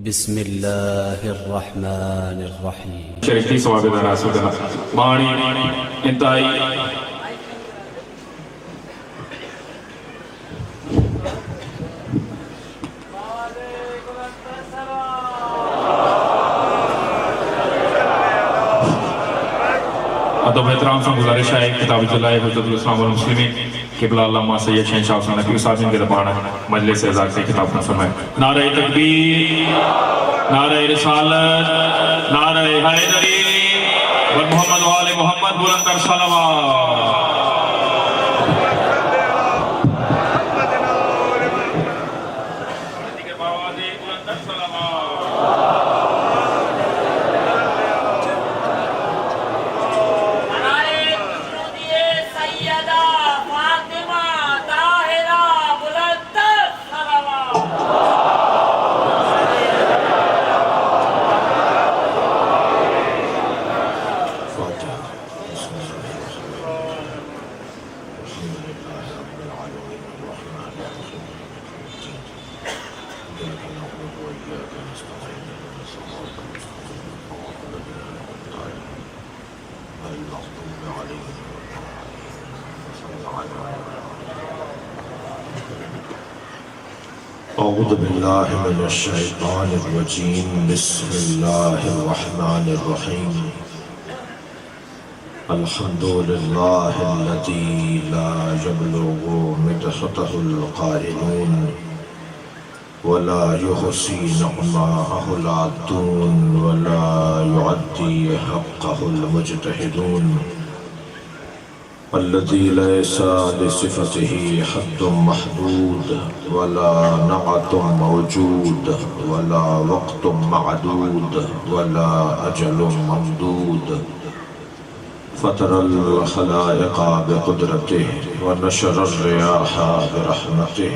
بسم الله الرحمن الرحيم شریفی ثواب ناسودنا مانی انتہائی ادب احترام سے گزارش ہے کتاب اللہ حجت الاسلام والمسلمین قبلہ علامہ سید شہنشاہ حسین نقوی صاحب کے دربار مجلس اعزاز سے خطاب کا فرمائے نعرہ تکبیر، نعرہ رسالت، نعرہ حیدری و محمد و آل محمد بلند کر صلوات۔ اعوذ باللہ من الشیطان الرجیم بسم اللہ الرحمن الرحیم الحمدللہ الذی لا یبلغ مدحته القائلون ولا يحصي نعماءه العادون ولا يعدي حقه المجتهدون الذي ليس لصفته حد محدود ولا نعت موجود ولا وقت معدود ولا أجل ممدود فطر الخلائق بقدرته ونشر الرياح برحمته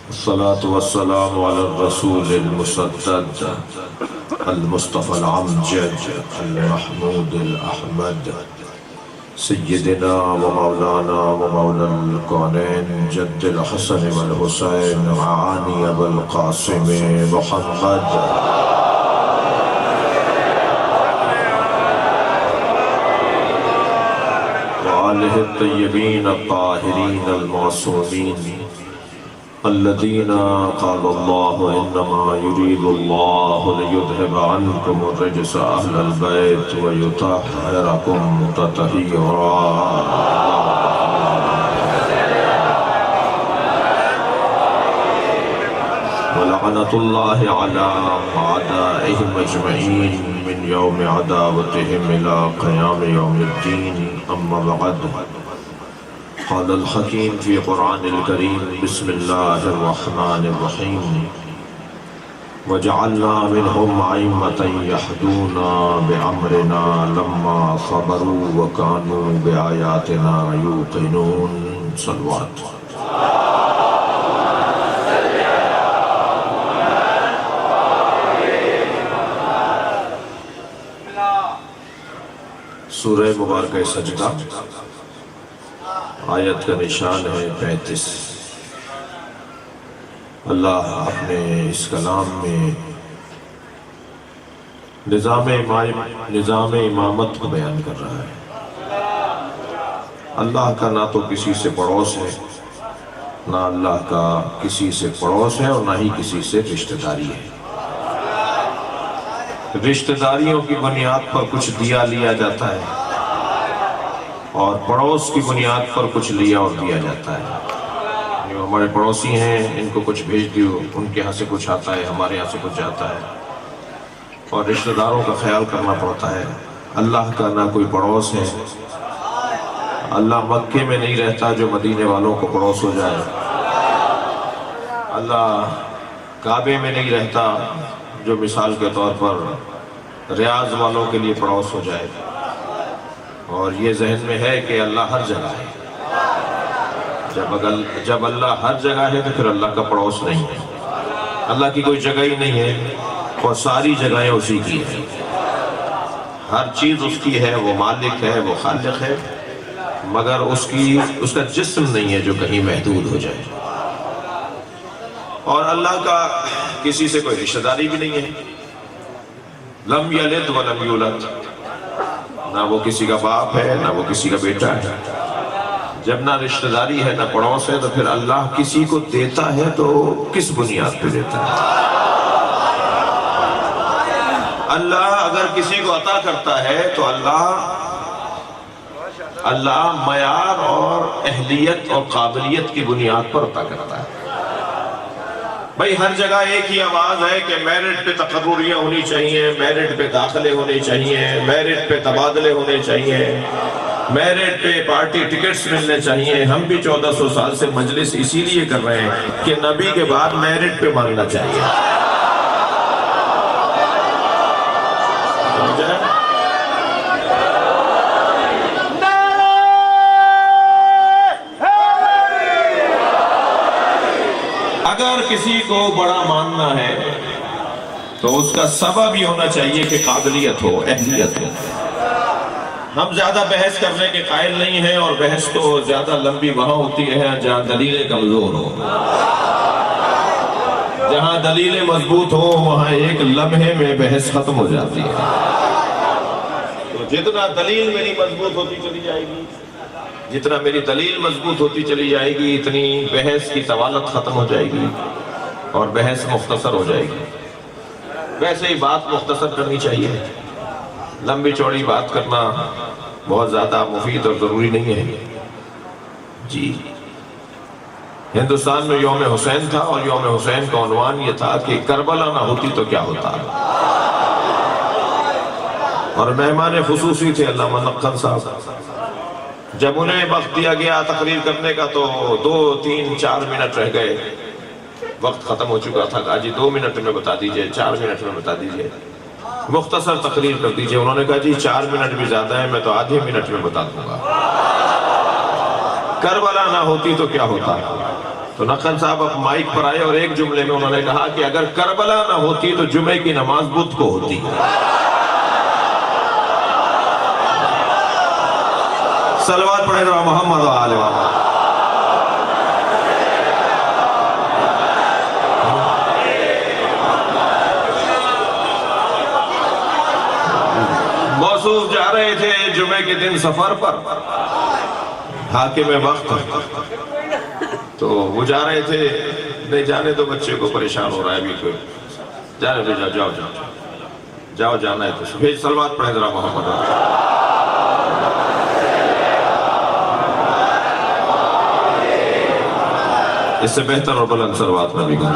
الصلاة والسلام على الرسول المسدد المصطفى العمجد المحمود الأحمد سیدنا و مولانا و مولا الکونین جد الحسن والحسین معانی ابو القاسم محمد وآلہ الطیبین الطاہرین المعصومین الذين قال الله إنما يريد الله ليذهب عنكم الرجس أهل البيت ويطهركم تطهيرا ولعنة الله على أعدائهم أجمعين من يوم عداوتهم إلى قيام يوم الدين أما بعد قال الحكيم في قرآن الكريم بسم الله الرحمن الرحيم وجعلنا منهم أئمة يهدون بأمرنا لما صبروا وكانوا بآياتنا يوقنون صلوات سورہ مبارکہ سجدہ آیت کا نشان ہے 35۔ اللہ اپنے اس کلام میں نظام امامت کو بیان کر رہا ہے۔ اللہ کا نہ تو کسی سے پڑوس ہے، نہ اللہ کا کسی سے پڑوس ہے اور نہ ہی کسی سے رشتہ داری ہے۔ رشتہ داریوں کی بنیاد پر کچھ دیا لیا جاتا ہے اور پڑوس کی بنیاد پر کچھ لیا اور دیا جاتا ہے۔ جو ہمارے پڑوسی ہیں ان کو کچھ بھیج دیو، ان کے ہاں سے کچھ آتا ہے، ہمارے ہاں سے کچھ جاتا ہے، اور رشتہ داروں کا خیال کرنا پڑتا ہے۔ اللہ کا نہ کوئی پڑوس ہے، اللہ مکے میں نہیں رہتا جو مدینے والوں کو پڑوس ہو جائے، اللہ کعبے میں نہیں رہتا جو مثال کے طور پر ریاض والوں کے لیے پڑوس ہو جائے، اور یہ ذہن میں ہے کہ اللہ ہر جگہ ہے۔ جب اللہ ہر جگہ ہے تو پھر اللہ کا پڑوس نہیں ہے، اللہ کی کوئی جگہ ہی نہیں ہے اور ساری جگہیں اسی کی ہیں، ہر چیز اس کی ہے، وہ مالک ہے، وہ خالق ہے، مگر اس کا جسم نہیں ہے جو کہیں محدود ہو جائے۔ اور اللہ کا کسی سے کوئی رشتہ داری بھی نہیں ہے. لم یلد ولم یولد، نہ وہ کسی کا باپ ہے نہ وہ کسی کا بیٹا ہے. جب نہ رشتہ داری ہے نہ پڑوس ہے تو پھر اللہ کسی کو دیتا ہے تو کس بنیاد پہ دیتا ہے؟ اللہ اگر کسی کو عطا کرتا ہے تو اللہ معیار اور اہلیت اور قابلیت کی بنیاد پر عطا کرتا ہے. بھائی ہر جگہ ایک ہی آواز ہے کہ میرٹ پہ تقرریاں ہونی چاہیے، میرٹ پہ داخلے ہونے چاہیے، میرٹ پہ تبادلے ہونے چاہیے، میرٹ پہ پارٹی ٹکٹس ملنے چاہیے. ہم بھی 1400 سال سے مجلس اسی لیے کر رہے ہیں کہ نبی کے بعد میرٹ پہ مانگنا چاہیے. اگر کسی کو بڑا ماننا ہے تو اس کا سبب یہ ہونا چاہیے کہ قابلیت ہو، اہلیت ہو. ہم زیادہ بحث کرنے کے قائل نہیں ہیں، اور بحث تو زیادہ لمبی وہاں ہوتی ہے جہاں دلیلیں کمزور ہو. جہاں دلیلیں مضبوط ہو وہاں ایک لمحے میں بحث ختم ہو جاتی ہے. تو جتنا دلیل میری مضبوط ہوتی چلی جائے گی، جتنا میری دلیل مضبوط ہوتی چلی جائے گی، اتنی بحث کی طوالت ختم ہو جائے گی اور بحث مختصر ہو جائے گی. ویسے ہی بات مختصر کرنی چاہیے، لمبی چوڑی بات کرنا بہت زیادہ مفید اور ضروری نہیں ہے. جی ہندوستان میں یوم حسین تھا، اور یوم حسین کا عنوان یہ تھا کہ کربلا نہ ہوتی تو کیا ہوتا. اور مہمان خصوصی تھے علامہ نقل صاحب. جب انہیں وقت دیا گیا تقریر کرنے کا تو 2 3 4 منٹ رہ گئے، وقت ختم ہو چکا تھا. کہا جی 2 منٹ میں بتا دیجئے، 4 منٹ میں بتا دیجئے، مختصر تقریر کر دیجئے. انہوں نے کہا جی 4 منٹ بھی زیادہ ہے، میں تو آدھے منٹ میں بتا دوں گا. کربلا نہ ہوتی تو کیا ہوتا. تو نقل صاحب اب مائک پر آئے اور ایک جملے میں انہوں نے کہا کہ اگر کربلا نہ ہوتی تو جمعے کی نماز بدھ کو ہوتی. صلوات پڑھے ذرا محمد و آل محمد. موصوف جا رہے تھے جمعے کے دن سفر پر، حاکم وقت، تو وہ جا رہے تھے. نہیں جانے تو بچے کو پریشان ہو رہا ہے بھی کوئی، جانے دو، جاؤ جاؤ جاؤ جاؤ جانا ہے تو بھیج. صلوات پڑھے ذرا محمد. اس سے بہتر اور بلند صلوات نبی کا.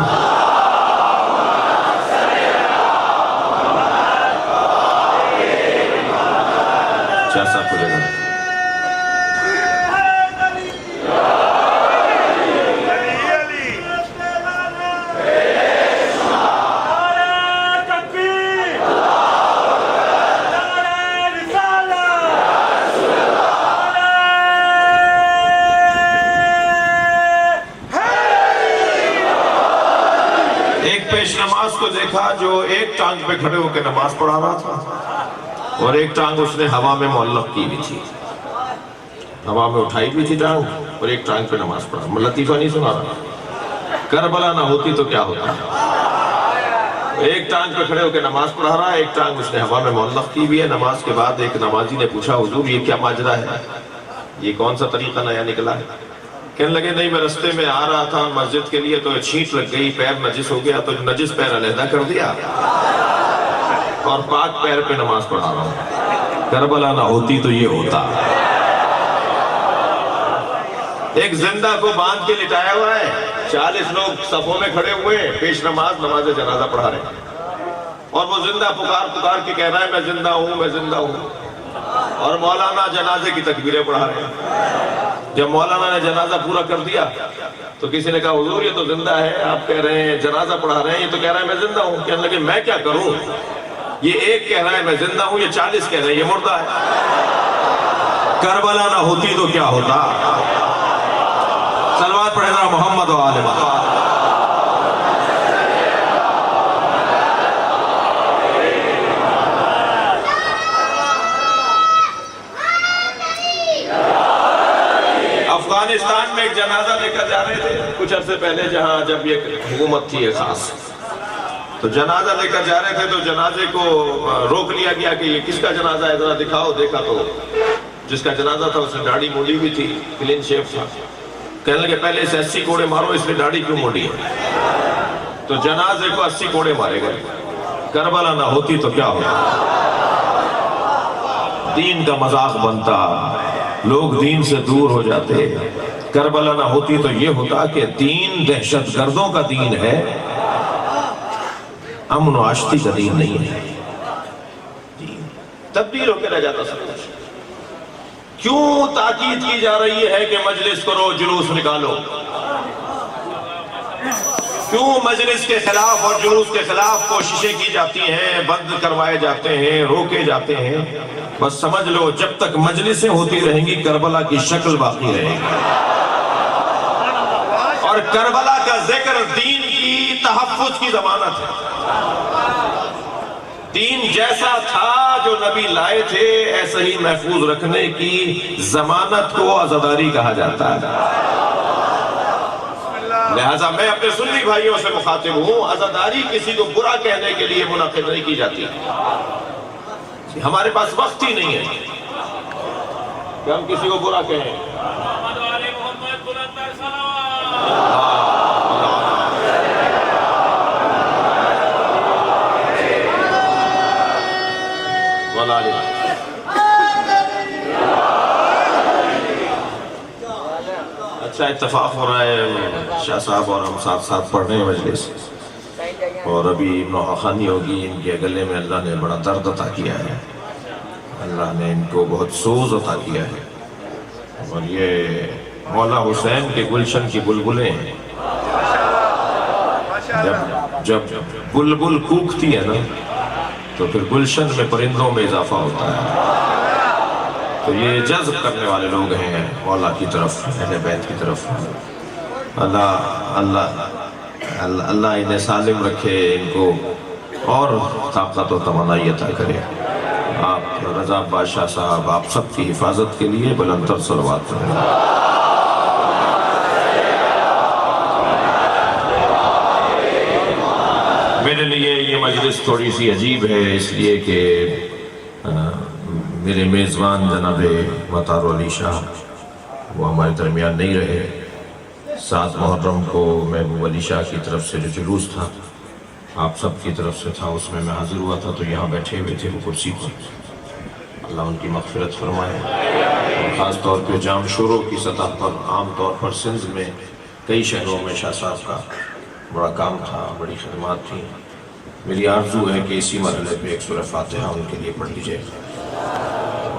چار صاحب کو جگہ. نماز کو دیکھا جو ایک ٹانگ پہ کھڑے ہو کے نماز پڑھا رہا تھا، اور ایک ٹانگ اس نے ہوا میں معلق کی بھی تھی، ہوا میں اٹھائی بھی تھی ٹانگ، اور ایک ٹانگ پہ نماز پڑھا. لطیفہ نہیں سنا رہا. کربلا نہ ہوتی تو کیا ہوتا. ایک ٹانگ پہ کھڑے ہو کے نماز پڑھا رہا ہے، ایک ٹانگ اس نے ہوا میں معلق کی بھی ہے. نماز کے بعد ایک نمازی نے پوچھا حضور یہ کیا ماجرا ہے، یہ کون سا طریقہ نیا نکلا ہے. کہنے لگے نہیں میں رستے میں آ رہا تھا مسجد کے لیے تو چھینٹ لگ گئی، پیر نجس ہو گیا، تو نجس پیر علیحدہ کر دیا اور پاک پیر پہ نماز پڑھا رہا ہوں. کربلا نہ ہوتی تو یہ ہوتا. ایک زندہ کو باندھ کے لٹایا ہوا ہے، 40 لوگ صفوں میں کھڑے ہوئے ہیں، پیش نماز جنازہ پڑھا رہے ہیں، اور وہ زندہ پکار کے کہہ رہا ہے میں زندہ ہوں میں زندہ ہوں. اور مولانا جنازے کی تکبیریں پڑھا رہے ہیں. جب مولانا نے جنازہ پورا کر دیا تو کسی نے کہا حضور یہ تو زندہ ہے، آپ کہہ رہے ہیں جنازہ پڑھا رہے ہیں، یہ تو کہہ رہا ہے میں زندہ ہوں. کہنے لگے میں کیا کروں، یہ ایک کہہ رہا ہے میں زندہ ہوں، یہ 40 کہہ رہے ہیں یہ مردہ ہے. کربلا نہ ہوتی تو کیا ہوتا. صلوات پڑھے ذرا محمد و آل محمد. افغانستان میں ایک جنازہ لے کر جا رہے تھے کچھ عرصے پہلے، جہاں جب یہ حکومت تھی خاص، تو جنازہ لے کر جا رہے تھے تو جنازے کو روک لیا گیا کہ یہ کس کا جنازہ ہے ذرا دکھاؤ. دیکھا تو جس کا جنازہ تھا اس نے داڑھی مونڈی ہوئی تھی, کلین شیو تھا. کہنے لگے پہلے اسے 80 کوڑے مارو, اس نے داڑھی کیوں مونڈی ہے؟ تو جنازے کو 80 کوڑے مارے گئے. کربلا نہ ہوتی تو کیا ہوتا؟ دین کا مذاق بنتا, لوگ دین سے دور ہو جاتے. کربلا نہ ہوتی تو یہ ہوتا کہ دین دہشت گردوں کا دین ہے, امن و آشتی کا دین نہیں ہے. تبدیل ہو کے رہ جاتا سب کچھ. کیوں تاکید کی جا رہی ہے کہ مجلس کرو, جلوس نکالو؟ کیوں مجلس کے خلاف اور جلوس کے خلاف کوششیں کی جاتی ہیں, بند کروائے جاتے ہیں, روکے جاتے ہیں؟ بس سمجھ لو جب تک مجلسیں ہوتی رہیں گی کربلا کی شکل باقی رہے گی. اور کربلا کا ذکر دین کی تحفظ کی ضمانت ہے. دین جیسا تھا جو نبی لائے تھے ایسا ہی محفوظ رکھنے کی ضمانت کو عزاداری کہا جاتا ہے. لہذا میں اپنے سنی بھائیوں سے مخاطب ہوں, عزاداری کسی کو برا کہنے کے لیے منعقد نہیں کی جاتی. ہمارے پاس وقت ہی نہیں ہے کہ ہم کسی کو برا کہیں. اچھا اتفاق ہو رہا ہے, شاہ صاحب اور ہم ساتھ ساتھ پڑھ رہے ہیں مجلس, اور ابھی نوحانی ہوگی. ان کے گلے میں اللہ نے بڑا درد عطا کیا ہے, اللہ نے ان کو بہت سوز عطا کیا ہے. اور یہ مولا حسین کے گلشن کی بلبلیں ہیں. جب بلبل کوکتی ہے نا تو پھر گلشن میں پرندوں میں اضافہ ہوتا ہے. تو یہ جذب کرنے والے لوگ ہیں مولا کی طرف, اہل بیت کی طرف. اللہ انہیں سالم رکھے, ان کو اور طاقت و توانائی عطا کرے. آپ رضا بادشاہ صاحب آپ سب کی حفاظت کے لیے بلند تر صلوات کریں. میرے لیے یہ مجلس تھوڑی سی عجیب ہے, اس لیے کہ میرے میزبان جناب مطار علی شاہ وہ ہمارے درمیان نہیں رہے. 7 محرم کو محبوب علی شاہ کی طرف سے جو جلوس تھا آپ سب کی طرف سے تھا, اس میں حاضر ہوا تھا. تو یہاں بیٹھے ہوئے تھے وہ کرسی پر. اللہ ان کی مغفرت فرمائے. اور خاص طور پہ جام شوروں کی سطح پر, عام طور پر سندھ میں کئی شہروں میں شاہ صاحب کا بڑا کام تھا, بڑی خدمات تھیں. میری آرزو ہے کہ اسی مرحلے پہ ایک سورہ فاتحہ ان کے لیے پڑھ لیجیے,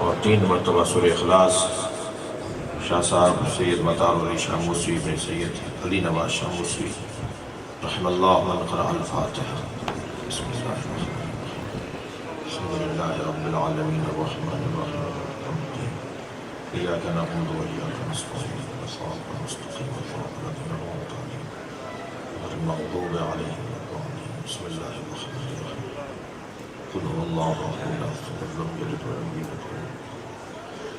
اور 3 مرتبہ سورہ اخلاص. شاہ صاحب سید مطار علی شاہ موسوی بن سید علی نواز شاہ موسوی رحم اللہ من قرأ الفاتحہ. بسم اللہ الرحمن الرحیم. الحمدللہ رب العالمین الرحمن الرحیم. ایاک نعبد و ایاک نستعین صراط المستقیم صراط الذین انعمت علیہم غیر المغضوب علیہم ولا الضالین. بسم اللہ الرحمن الرحیم. قل هو اللہ احد الصمد لم یلد ولم یولد.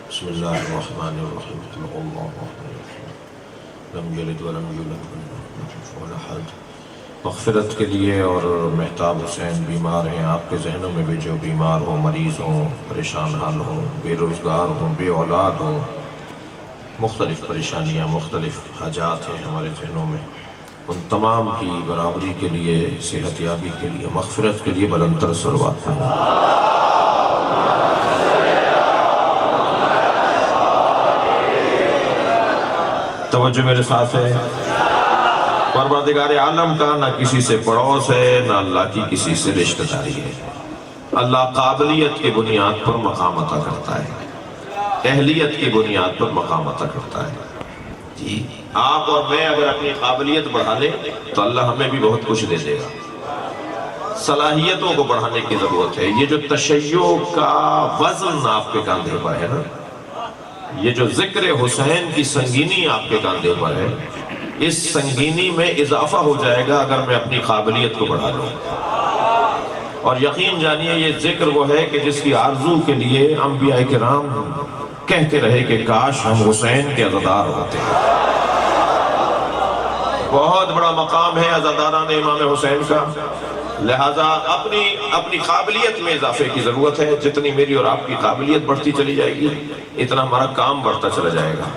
بسم اللہ الرحمن الرحیم. قل هو اللہ احد لم یلد ولم یولد ولم یکن له کفوا احد. مغفرت کے لیے. اور مہتاب حسین بیمار ہیں, آپ کے ذہنوں میں بھی جو بیمار ہوں, مریض ہوں, پریشان حال ہوں, بے روزگار ہوں, بے اولاد ہوں, مختلف پریشانیاں, مختلف حاجات ہیں ہمارے ذہنوں میں, ان تمام کی برابری کے لیے, صحت یابی کے لیے, مغفرت کے لیے بلند تر صلوات پڑھیں. توجہ میرے ساتھ ہے. پروردگار عالم کا نہ کسی سے پڑوس ہے, نہ اللہ کی کسی سے رشتہ داری ہے. اللہ قابلیت کی بنیاد پر مقام عطا کرتا ہے, اہلیت کی بنیاد پر مقام عطا کرتا ہے. جی آپ اور میں اگر اپنی قابلیت بڑھا لیں تو اللہ ہمیں بھی بہت کچھ دے دے گا. صلاحیتوں کو بڑھانے کی ضرورت ہے. یہ جو تشیع کا وزن آپ کے کاندھے پر ہے نا, یہ جو ذکر حسین کی سنگینی آپ کے کاندھے پر ہے, اس سنگینی میں اضافہ ہو جائے گا اگر میں اپنی قابلیت کو بڑھا لوں. اور یقین جانیے یہ ذکر وہ ہے کہ جس کی آرزو کے لیے انبیاء کرام کہتے رہے کہ کاش ہم حسین کے عزادار ہوتے ہیں. بہت بڑا مقام ہے عزاداران امام حسین کا, لہذا اپنی قابلیت میں اضافے کی ضرورت ہے. جتنی میری اور آپ کی قابلیت بڑھتی چلی جائے گی اتنا ہمارا کام بڑھتا چلا جائے گا.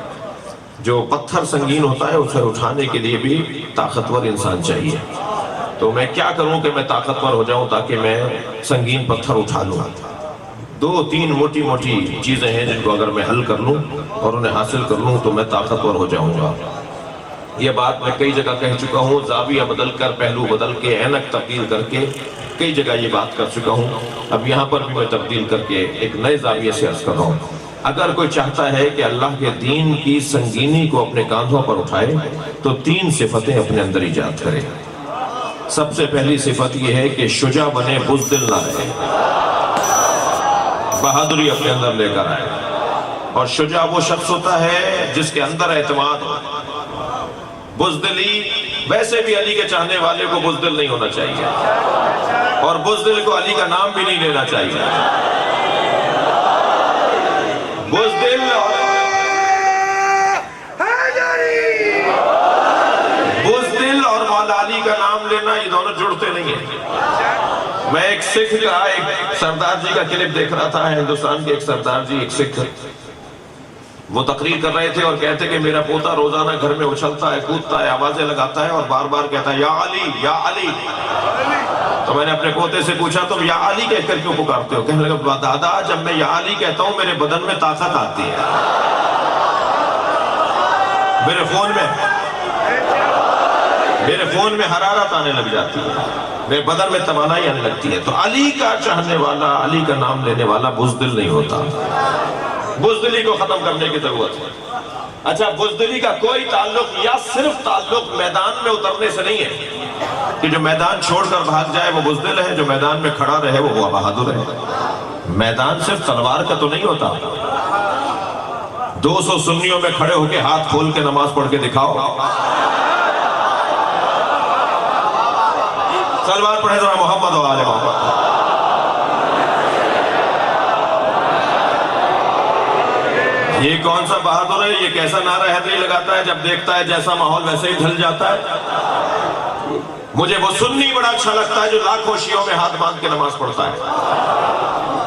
جو پتھر سنگین ہوتا ہے اسے اٹھانے کے لیے بھی طاقتور انسان چاہیے. تو میں کیا کروں کہ میں طاقتور ہو جاؤں تاکہ میں سنگین پتھر اٹھا لوں. 2-3 موٹی موٹی چیزیں ہیں جن کو اگر میں حل کر لوں اور انہیں حاصل کر لوں تو میں طاقتور ہو جاؤں گا. یہ بات میں کئی جگہ کہہ چکا ہوں. زاویہ بدل کر، پہلو بدل کے، اینک تبدیل کر کے کئی جگہ یہ بات کر چکا ہوں. اب یہاں پر بھی میں تبدیل کر کے ایک نئے زاویے سے عرض کر رہا ہوں. اگر کوئی چاہتا ہے کہ اللہ کے دین کی سنگینی کو اپنے کاندھوں پر اٹھائے تو 3 صفتیں اپنے اندر ایجاد کرے. سب سے پہلی صفت یہ ہے کہ شجاع بنے، بزدل نہ رہے، بہادری اپنے اندر لے کر آئے. اور شجاع وہ شخص ہوتا ہے جس کے اندر اعتماد ہو. بزدلی، ویسے بھی علی کے چاہنے والے کو بزدل نہیں ہونا چاہیے اور بزدل کو علی کا نام بھی نہیں لینا چاہیے. بزدل اور مولا علی کا نام لینا یہ دونوں جڑتے نہیں ہیں. میں ایک سکھ کا، ایک سردار جی کا کلپ دیکھ رہا تھا. ہندوستان کے ایک سردار جی، ایک سکھ، وہ تقریر کر رہے تھے اور کہتے کہ میرا پوتا روزانہ گھر میں اچھلتا ہے، کودتا ہے، آوازیں لگاتا ہے اور بار بار کہتا ہے یا علی یا علی. تو میں نے اپنے پوتے سے پوچھا تم یا علی کہہ کر کیوں پکارتے ہو؟ کہنے لگا دادا جب میں یا علی کہتا ہوں میرے بدن میں طاقت آتی ہے، میرے خون میں حرارت آنے لگ جاتی ہے، میرے بدن میں توانائی آنے لگتی ہے. تو علی کا چاہنے والا، علی کا نام لینے والا بزدل نہیں ہوتا. بزدلی کو ختم کرنے کی ضرورت ہے. اچھا، بزدلی کا کوئی تعلق یا صرف تعلق میدان میں اترنے سے نہیں ہے کہ جو میدان چھوڑ کر بھاگ جائے وہ بزدل ہے، جو میدان میں کھڑا رہے وہ بہادر ہے. میدان صرف تلوار کا تو نہیں ہوتا. 200 سنیوں میں کھڑے ہو کے ہاتھ کھول کے نماز پڑھ کے دکھاؤ. سلوات پڑھے ذرا محمد و آل محمد. یہ کون سا بہادر ہے؟ یہ کیسا نعرہ حیدری لگاتا ہے جب دیکھتا ہے جیسا ماحول ویسے ہی ڈھل جاتا ہے. مجھے وہ سنی بڑا اچھا لگتا ہے جو لاکھوں شیعوں میں ہاتھ باندھ کے نماز پڑھتا ہے.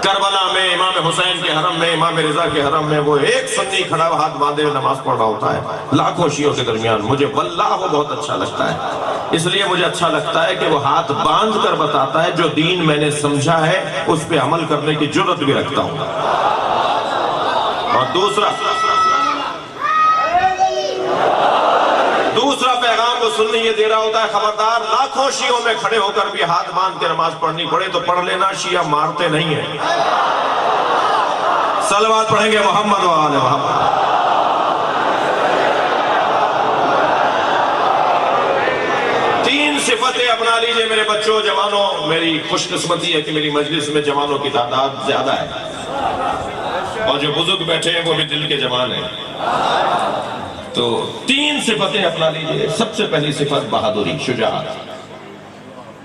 کربلا میں امام حسین کے حرم میں، امام رضا کے حرم میں وہ ایک سنی کھڑا ہاتھ باندھے نماز پڑھ رہا ہوتا ہے لاکھوں شیعوں کے درمیان. مجھے واللہ وہ بہت اچھا لگتا ہے. اس لیے مجھے اچھا لگتا ہے کہ وہ ہاتھ باندھ کر بتاتا ہے جو دین میں نے سمجھا ہے اس پہ عمل کرنے کی جرت بھی رکھتا ہوں. اور دوسرا پیغام وہ سنی یہ دے رہا ہوتا ہے خبردار لاکھوں شیعوں میں کھڑے ہو کر بھی ہاتھ باندھ کے نماز پڑھنی پڑے تو پڑھ لینا، شیعہ مارتے نہیں ہیں. صلوات پڑھیں گے محمد و آل محمد. صفتیں اپنا لیجئے میرے بچوں، جوانوں. میری خوش قسمتی ہے کہ میری مجلس میں جوانوں کی تعداد زیادہ ہے اور جو بزرگ بیٹھے ہیں وہ بھی دل کے جوان ہیں. تو 3 صفتیں اپنا لیجئے. سب سے پہلی صفت بہادری، شجاعت.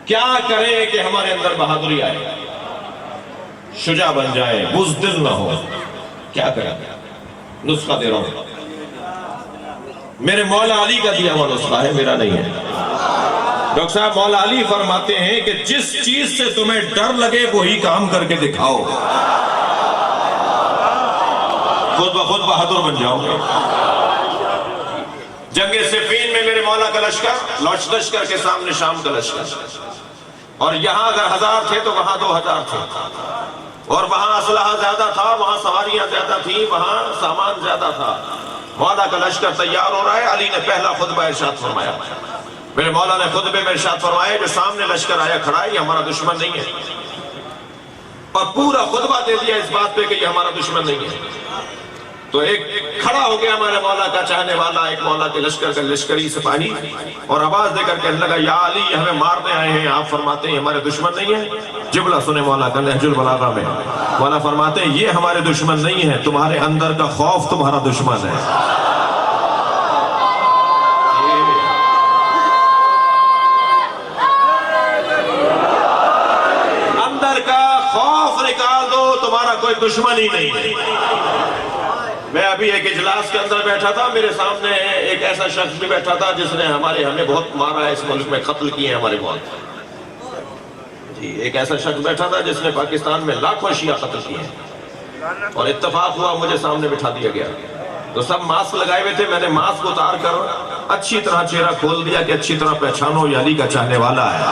کیا کریں کہ ہمارے اندر بہادری آئے، شجاع بن جائے، بزدل نہ ہو؟ کیا کریں؟ نسخہ دے رہا ہوں. میرے مولا علی کا دیا ہوا نسخہ ہے، میرا نہیں ہے. ڈاکٹر صاحب مولا علی فرماتے ہیں کہ جس چیز سے تمہیں ڈر لگے وہی کام کر کے دکھاؤ، خود بخود بہادر بن جاؤ گے. جنگ صفین میں میرے مولا کا لشکر کے سامنے شام کا لشکر، اور یہاں اگر 1000 تھے تو وہاں 2000 تھے، اور وہاں اسلحہ زیادہ تھا، وہاں سواریاں زیادہ تھیں، وہاں سامان زیادہ تھا. مولا کا لشکر تیار ہو رہا ہے. علی نے پہلا خطبہ ارشاد فرمایا. میرے مولا نے خطبے میں ارشاد فرمایا جو سامنے لشکر آیا کھڑا ہے یہ ہمارا دشمن نہیں ہے، اور پورا خطبہ دے دیا اس بات پہ کہ یہ ہمارا دشمن نہیں ہے. تو ایک کھڑا ہو گیا ہمارے مولا کا چاہنے والا، ایک مولا کے لشکر کا لشکری سپاہی، اور آواز دے کر کہنے لگا یا علی یہ ہمیں مارنے آئے ہیں. آپ فرماتے ہیں ہمارے دشمن نہیں ہیں. جملہ سنے مولا کا نہج البلاغہ میں. مولا فرماتے ہیں یہ ہمارے دشمن نہیں ہیں، تمہارے اندر کا خوف تمہارا دشمن ہے. کوئی دشمن ہی نہیں ہے. میں ابھی ایک اجلاس کے اندر بیٹھا تھا، میرے سامنے ایک ایسا شخص بھی بیٹھا تھا جس نے ہمیں بہت مارا ہے، اس ملک میں قتل کیے ہیں ہمارے بہت. ایک ایسا شخص بیٹھا تھا جس نے پاکستان میں لاکھوں شیعہ قتل کیے ہیں، اور اتفاق ہوا مجھے سامنے بٹھا دیا گیا، تو سب ماسک لگائے ہوئے تھے، میں نے ماسک اتار کر اچھی طرح چہرہ کھول دیا کہ اچھی طرح پہچانو یہ علی کا چاہنے والا ہے۔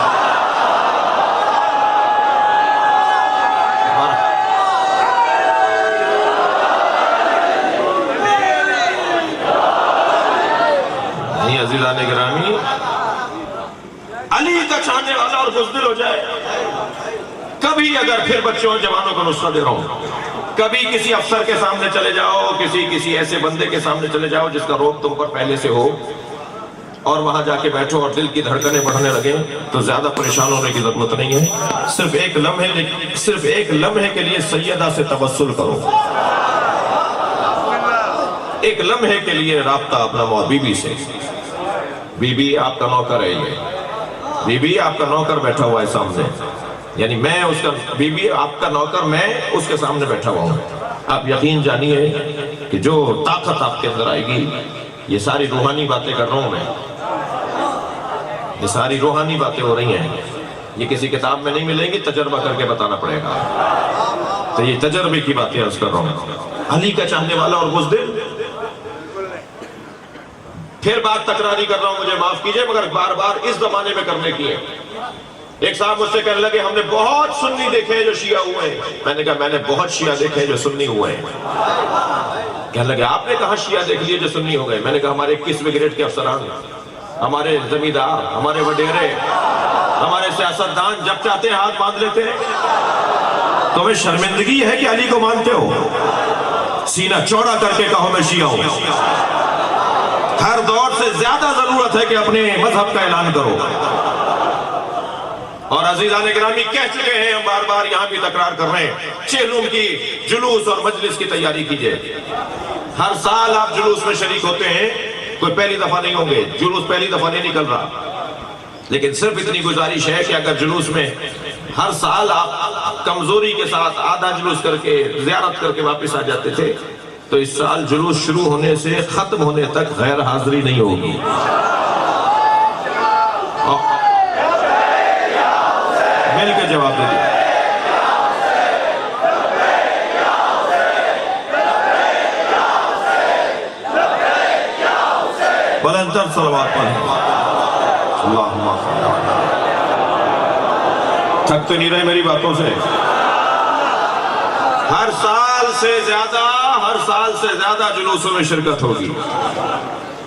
نہیں عزیزان گرامی، علی کا چاہنے والا اور بزدل ہو جائے، کبھی اگر پھر بچوں اور جوانوں کو نسخہ دے رہا ہوں، کبھی کسی افسر کے سامنے چلے جاؤ، کسی ایسے بندے کے سامنے چلے جاؤ جس کا روب تم پر پہلے سے ہو، اور وہاں جا کے بیٹھو اور دل کی دھڑکنیں بڑھنے لگیں، تو زیادہ پریشان ہونے کی ضرورت نہیں ہے، صرف ایک لمحے کے لیے سیدہ سے توسل کرو، ایک لمحے کے لیے رابطہ اپنا بی بی سے، بی بی آپ کا نوکر ہے، یہ بی بی آپ کا نوکر بیٹھا ہوا ہے سامنے، یعنی میں اس کا بی بی آپ کا نوکر، میں اس کے سامنے بیٹھا ہوا ہوں، آپ یقین جانیے کہ جو طاقت آپ کے اندر آئے گی، یہ ساری روحانی باتیں کر رہا ہوں میں، یہ ساری روحانی باتیں ہو رہی ہیں، یہ کسی کتاب میں نہیں ملیں گی، تجربہ کر کے بتانا پڑے گا، تو یہ تجربے کی باتیں عرض کر رہا ہوں۔ علی کا چاہنے والا اور بزدل، پھر بات تکراری کر رہا ہوں، مجھے معاف کیجئے، مگر بار بار اس زمانے میں کرنے کی ہے۔ ایک صاحب مجھ سے کہنے لگے ہم نے بہت سنی دیکھے ہیں جو شیعہ ہوئے ہیں، میں نے کہا میں نے بہت شیعہ دیکھے ہیں جو سنی ہوئے ہیں۔ کہنے لگے آپ نے کہاں شیعہ دیکھ لیے جو سنی ہو گئے؟ میں نے کہا ہمارے 21ویں گریڈ کے افسران، ہمارے زمیندار، ہمارے وڈیرے، ہمارے سیاستدان جب چاہتے ہیں ہاتھ باندھ لیتے ہیں۔ تمہیں شرمندگی ہے کہ علی کو مانتے ہو؟ سینہ چوڑا کر کے کہو میں شیعہ ہوں۔ ہر دور سے زیادہ ضرورت ہے کہ اپنے مذہب کا اعلان کرو، اور عزیزان گرامی کہہ چکے ہیں، ہم بار بار یہاں بھی تکرار کر رہے ہیں، چہلم کی جلوس اور مجلس کی تیاری کیجئے۔ ہر سال آپ جلوس میں شریک ہوتے ہیں، کوئی پہلی دفعہ نہیں ہوں گے، جلوس پہلی دفعہ نہیں نکل رہا، لیکن صرف اتنی گزارش ہے کہ اگر جلوس میں ہر سال آپ کمزوری کے ساتھ آدھا جلوس کر کے زیارت کر کے واپس آ جاتے تھے، تو اس سال جلوس شروع ہونے سے ختم ہونے تک غیر حاضری نہیں ہوگی۔ مل کے جواب دے دیں۔ بلندر صلوات پڑھیں۔ اللہم صلی اللہ علیہ وسلم۔ تھک تو نہیں رہے میری باتوں سے؟ ہر سال سے زیادہ جلوسوں میں شرکت ہوگی،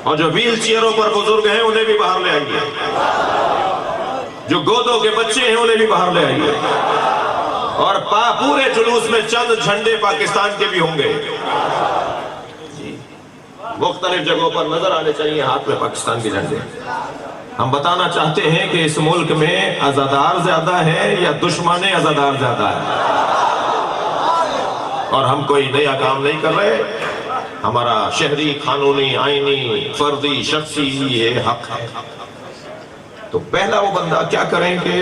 اور جو ویل چیئروں پر بزرگ ہیں انہیں بھی باہر لے آئیے، جو گودوں کے بچے ہیں انہیں بھی باہر لے آئیے، اور پورے جلوس میں چند جھنڈے پاکستان کے بھی ہوں گے، مختلف جگہوں پر نظر آنے چاہیے ہاتھ میں پاکستان کے جھنڈے۔ ہم بتانا چاہتے ہیں کہ اس ملک میں عزادار زیادہ ہے یا دشمن عزادار زیادہ ہے، اور ہم کوئی نیا کام نہیں کر رہے، ہمارا شہری، قانونی، آئینی، فردی، شخصی یہ حق ہے۔ تو پہلا وہ بندہ کیا کریں کہ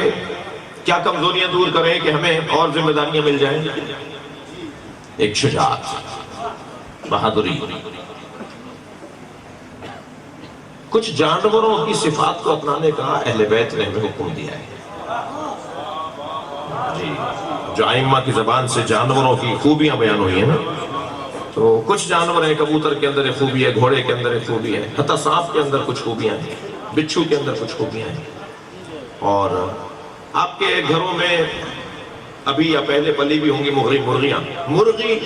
کیا کمزوریاں دور کریں کہ ہمیں اور ذمہ داریاں مل جائیں؟ ایک شجاعت، بہادری۔ کچھ جانوروں کی صفات کو اپنانے کا اہل بیت نے ہمیں حکم دیا ہے جی، جو ائمہ کی زبان سے جانوروں کی خوبیاں بیان ہوئی ہیں نا، تو کچھ جانور ہیں، کبوتر کے اندر ایک خوبی ہے، گھوڑے کے اندر ایک خوبی ہے، حتی سانپ کے اندر کچھ خوبیاں ہیں، بچھو کے اندر کچھ خوبیاں ہیں، اور آپ کے گھروں میں ابھی یا پہلے پلی بھی ہوں گی مرغیاں۔ مرغی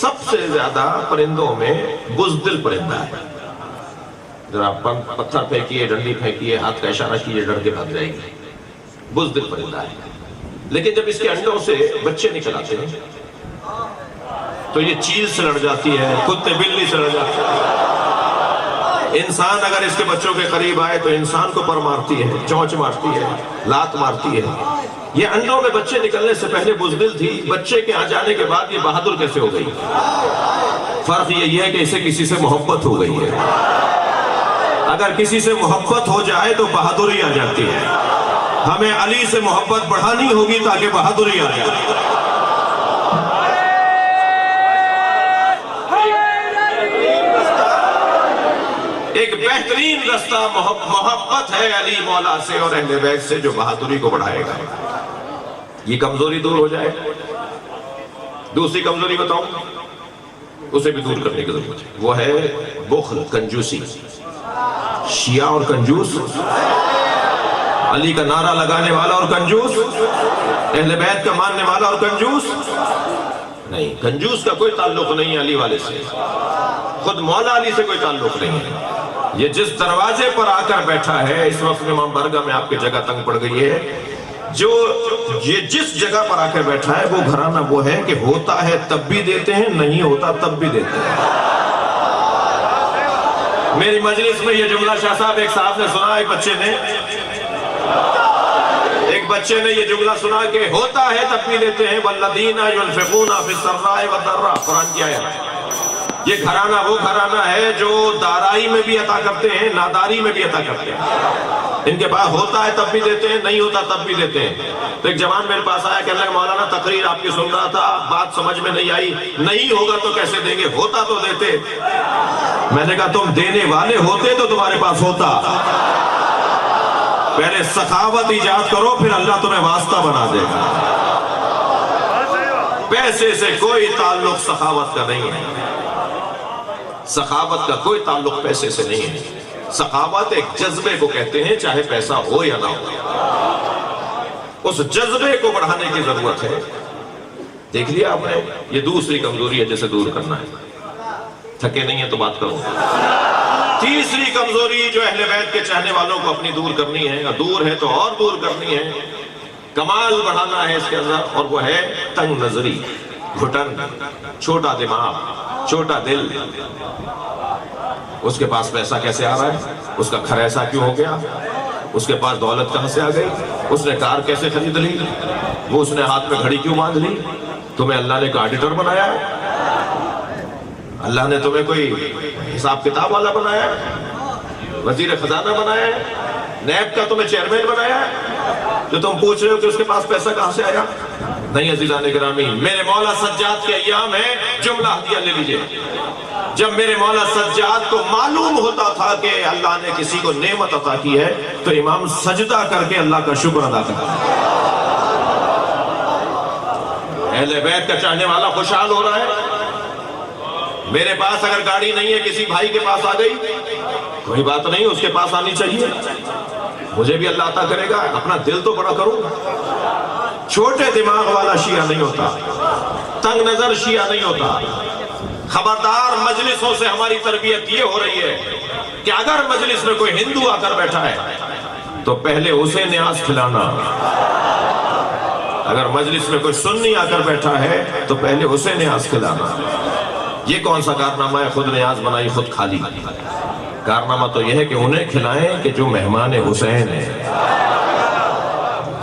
سب سے زیادہ پرندوں میں بزدل پرندہ ہے، ذرا پتھر پھینکیے، ڈنڈی پھینکیے، ہاتھ کا اشارہ کیجیے، ڈر کے بھاگ جائے گی، بزدل پرندہ ہے۔ لیکن جب اس کے انڈوں سے بچے نکل آتے ہیں تو یہ چیل سے لڑ جاتی ہے، کتے بلی سے لڑ جاتی ہے، انسان اگر اس کے بچوں کے قریب آئے تو انسان کو پر مارتی ہے، چونچ مارتی ہے، لات مارتی ہے۔ یہ انڈوں میں بچے نکلنے سے پہلے بزدل تھی، بچے کے آ جانے کے بعد یہ بہادر کیسے ہو گئی؟ فرق یہی ہے کہ اسے کسی سے محبت ہو گئی ہے۔ اگر کسی سے محبت ہو جائے تو بہادری آ جاتی ہے۔ ہمیں علی سے محبت بڑھانی ہوگی تاکہ بہادری آ جائے۔ ایک بہترین رستہ محبت ہے علی مولا سے اور اہل بیت سے، جو بہادری کو بڑھائے گا۔ یہ کمزوری دور ہو جائے. دوسری کمزوری بتاؤں، اسے بھی دور کرنے کی ضرورت ہے. وہ ہے بخل، کنجوسی. شیعہ اور کنجوس، علی کا نعرہ لگانے والا اور کنجوس، اہل بیت کا ماننے والا اور کنجوس نہیں. کنجوس کا کوئی تعلق نہیں ہے علی والے سے، خود مولا علی سے کوئی تعلق نہیں ہے. یہ جس دروازے پر آ کر بیٹھا ہے، اس وقت امام بارگاہ میں آپ کی جگہ تنگ پڑ گئی ہے، جو یہ جس جگہ پر آ کر بیٹھا ہے وہ گھرانہ وہ ہے کہ ہوتا ہے تب بھی دیتے ہیں، نہیں ہوتا تب بھی دیتے ہیں. میری مجلس میں یہ جملہ شاہ صاحب ایک صاحب نے سنا، ایک بچے نے یہ جملہ سنا کہ ہوتا ہے تب بھی دیتے ہیں، والذین ينفقون فی السراء والضراء، قرآن کی آیت. یہ گھرانہ وہ گھرانہ ہے جو دارائی میں بھی عطا کرتے ہیں، ناداری میں بھی عطا کرتے ہیں. ان کے پاس ہوتا ہے تب بھی دیتے ہیں، نہیں ہوتا تب بھی دیتے ہیں. تو ایک جوان میرے پاس آیا کہ اللہ مولانا تقریر آپ کی سن رہا تھا، بات سمجھ میں نہیں آئی، نہیں ہوگا تو کیسے دیں گے، ہوتا تو دیتے. میں نے کہا تم دینے والے ہوتے تو تمہارے پاس ہوتا. پہلے سخاوت ایجاد کرو، پھر اللہ تمہیں واسطہ بنا دے گا. پیسے سے کوئی تعلق سخاوت کا نہیں ہے. سخاوت کا کوئی تعلق پیسے سے نہیں ہے. سخاوت ایک جذبے کو کہتے ہیں، چاہے پیسہ ہو یا نہ ہو، اس جذبے کو بڑھانے کی ضرورت ہے. دیکھ لیا آپ نے، یہ دوسری کمزوری ہے جسے دور کرنا ہے. تھکے نہیں ہیں تو بات کرو. تیسری کمزوری جو اہل بیت کے چاہنے والوں کو اپنی دور کرنی ہے، دور ہے تو اور دور کرنی ہے، کمال بڑھانا ہے اس کے اندر، اور وہ ہے تنگ نظری، گھٹن، چھوٹا دماغ، چھوٹا دل. اس کے پاس پیسہ کیسے آ رہا ہے، اس کا گھر ایسا کیوں ہو گیا، اس کے پاس دولت کہاں سے آ گئی، اس نے کار کیسے خرید لی، وہ اس نے ہاتھ میں گھڑی کیوں باندھ لی. تمہیں اللہ نے ایک آڈیٹر بنایا ہے، اللہ نے تمہیں کوئی حساب کتاب والا بنایا ہے، وزیر خزانہ بنایا ہے، نیب کا تمہیں چیئرمین بنایا ہے، جو تم پوچھ رہے ہو کہ اس کے پاس پیسہ کہاں سے آیا. نہیں عزیزان گرامی، میرے مولا سجاد کے ایام ہے، جملہ ہدیہ لے لیجئے. جب میرے مولا سجاد کو معلوم ہوتا تھا کہ اللہ نے کسی کو نعمت عطا کی ہے تو امام سجدہ کر کے اللہ کا شکر ادا کرتا. اہل بیت کا چاہنے والا خوشحال ہو رہا ہے. میرے پاس اگر گاڑی نہیں ہے، کسی بھائی کے پاس آ گئی، کوئی بات نہیں، اس کے پاس آنی چاہیے، مجھے بھی اللہ عطا کرے گا. اپنا دل تو بڑا کروں. چھوٹے دماغ والا شیعہ نہیں ہوتا، تنگ نظر شیعہ نہیں ہوتا. خبردار، مجلسوں سے ہماری تربیت یہ ہو رہی ہے کہ اگر مجلس میں کوئی ہندو آ کر بیٹھا ہے تو پہلے اسے نیاز کھلانا. اگر مجلس میں کوئی سنی آ کر بیٹھا ہے تو پہلے اسے نیاز کھلانا. یہ کون سا کارنامہ ہے، خود نیاز بنائی خود کھا لی. کارنامہ تو یہ ہے کہ انہیں کھلائیں کہ جو مہمان حسین ہے.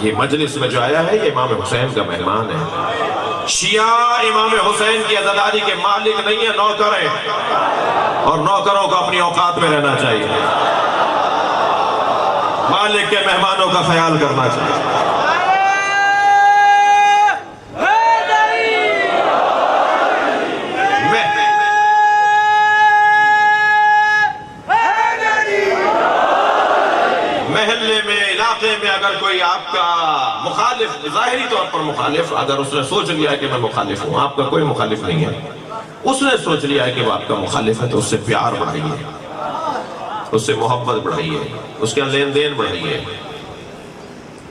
یہ مجلس میں جو آیا ہے یہ امام حسین کا مہمان ہے. شیعہ امام حسین کی عزاداری کے مالک نہیں ہیں، نوکر ہیں، اور نوکروں کو اپنی اوقات میں رہنا چاہیے، مالک کے مہمانوں کا خیال کرنا چاہیے. محلے میں، علاقے میں اگر کوئی آپ کا مخالف، ظاہری طور پر مخالف، اگر اس نے سوچ لیا ہے کہ میں مخالف ہوں، آپ کا کوئی مخالف نہیں ہے، اس نے سوچ لیا ہے کہ وہ آپ کا مخالف ہے، تو اس سے پیار بڑھائیے، اس سے محبت بڑھائیے، اس کے لین دین بڑھائیے.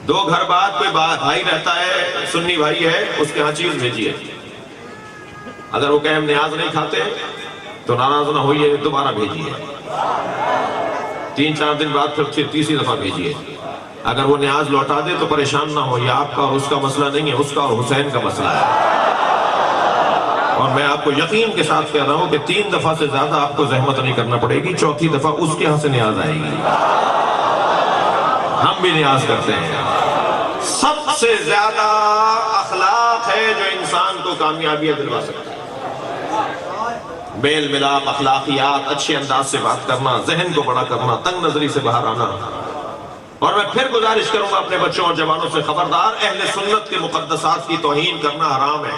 2 گھر بعد کوئی بھائی رہتا ہے، سنی بھائی ہے، اس کے ہاں چیز بھیجیے. اگر وہ کہیں ہم نیاز نہیں کھاتے تو ناراض نہ ہوئیے، دوبارہ بھیجیے. 3-4 دن بعد پھر تیسری دفعہ بھیجیے. اگر وہ نیاز لوٹا دے تو پریشان نہ ہو، یہ آپ کا اور اس کا مسئلہ نہیں ہے، اس کا اور حسین کا مسئلہ ہے. اور میں آپ کو یقین کے ساتھ کہہ رہا ہوں کہ 3 دفعہ سے زیادہ آپ کو زحمت نہیں کرنا پڑے گی، 4تھی دفعہ اس کے ہاں سے نیاز آئے گی. ہم بھی نیاز کرتے ہیں. سب سے زیادہ اخلاق ہے جو انسان کو کامیابی دلوا سکتا ہے. میل ملاپ، اخلاقیات، اچھے انداز سے بات کرنا، ذہن کو بڑا کرنا، تنگ نظری سے باہر آنا. اور میں پھر گزارش کروں گا اپنے بچوں اور جوانوں سے، خبردار، اہل سنت کے مقدسات کی توہین کرنا حرام ہے.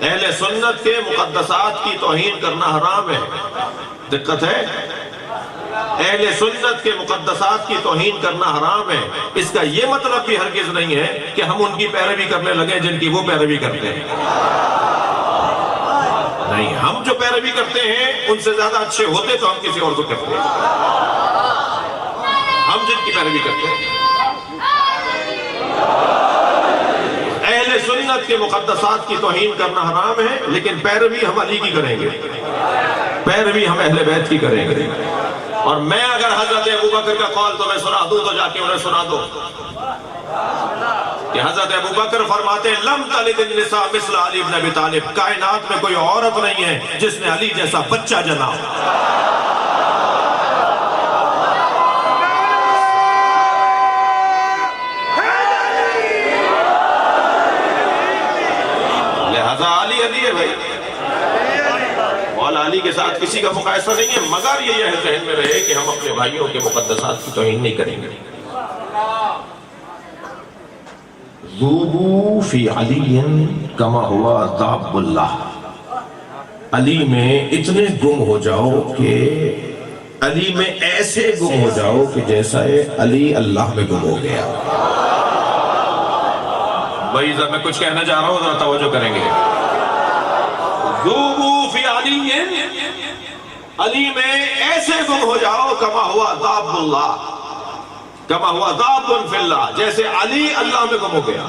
اہل سنت کے مقدسات کی توہین کرنا حرام ہے. دقت ہے. اہل سنت کے مقدسات کی توہین کرنا حرام ہے، اس کا یہ مطلب بھی ہرگز نہیں ہے کہ ہم ان کی پیروی کرنے لگے جن کی وہ پیروی کرتے ہیں۔ نہیں، ہم جو پیروی کرتے ہیں ان سے زیادہ اچھے ہوتے تو ہم کسی اور کو کرتے ہیں۔ ہم جن کی پیروی کرتے ہیں، اہل سنت کے مقدسات کی توہین کرنا حرام ہے، لیکن پیروی ہم علی کی کریں گے، پیروی ہم اہل بیت کی کریں گے۔ اور میں اگر حضرت ابوبکر کا قول تمہیں سنا دوں تو جا کے انہیں سنا دو کہ حضرت ابوبکر فرماتے ہیں لم تلد النساء مثل علی بن ابی طالب، کائنات میں کوئی عورت نہیں ہے جس نے علی جیسا بچہ جنا ہو۔ لہذا علی ہے بھائی، مولا علی کے ساتھ کسی کا مقایسہ نہیں ہے، مگر یہ ذہن میں رہے کہ ہم اپنے بھائیوں کے مقدسات کی توہین نہیں کریں گے۔ ذوبوا فی علی کما ہوا ذاب اللہ، علی میں اتنے گم ہو جاؤ کہ علی میں ایسے گم ہو جاؤ کہ جیسا علی اللہ میں گم ہو گیا۔ بھائی میں کچھ کہنا چاہ رہا ہوں، ذرا توجہ کریں گے۔ ذوبوا فی علی، علی میں ایسے گم ہو جاؤ کما ہوا ذاب اللہ، کما ہوا ذاب فی اللہ، جیسے علی اللہ میں گم ہو گیا۔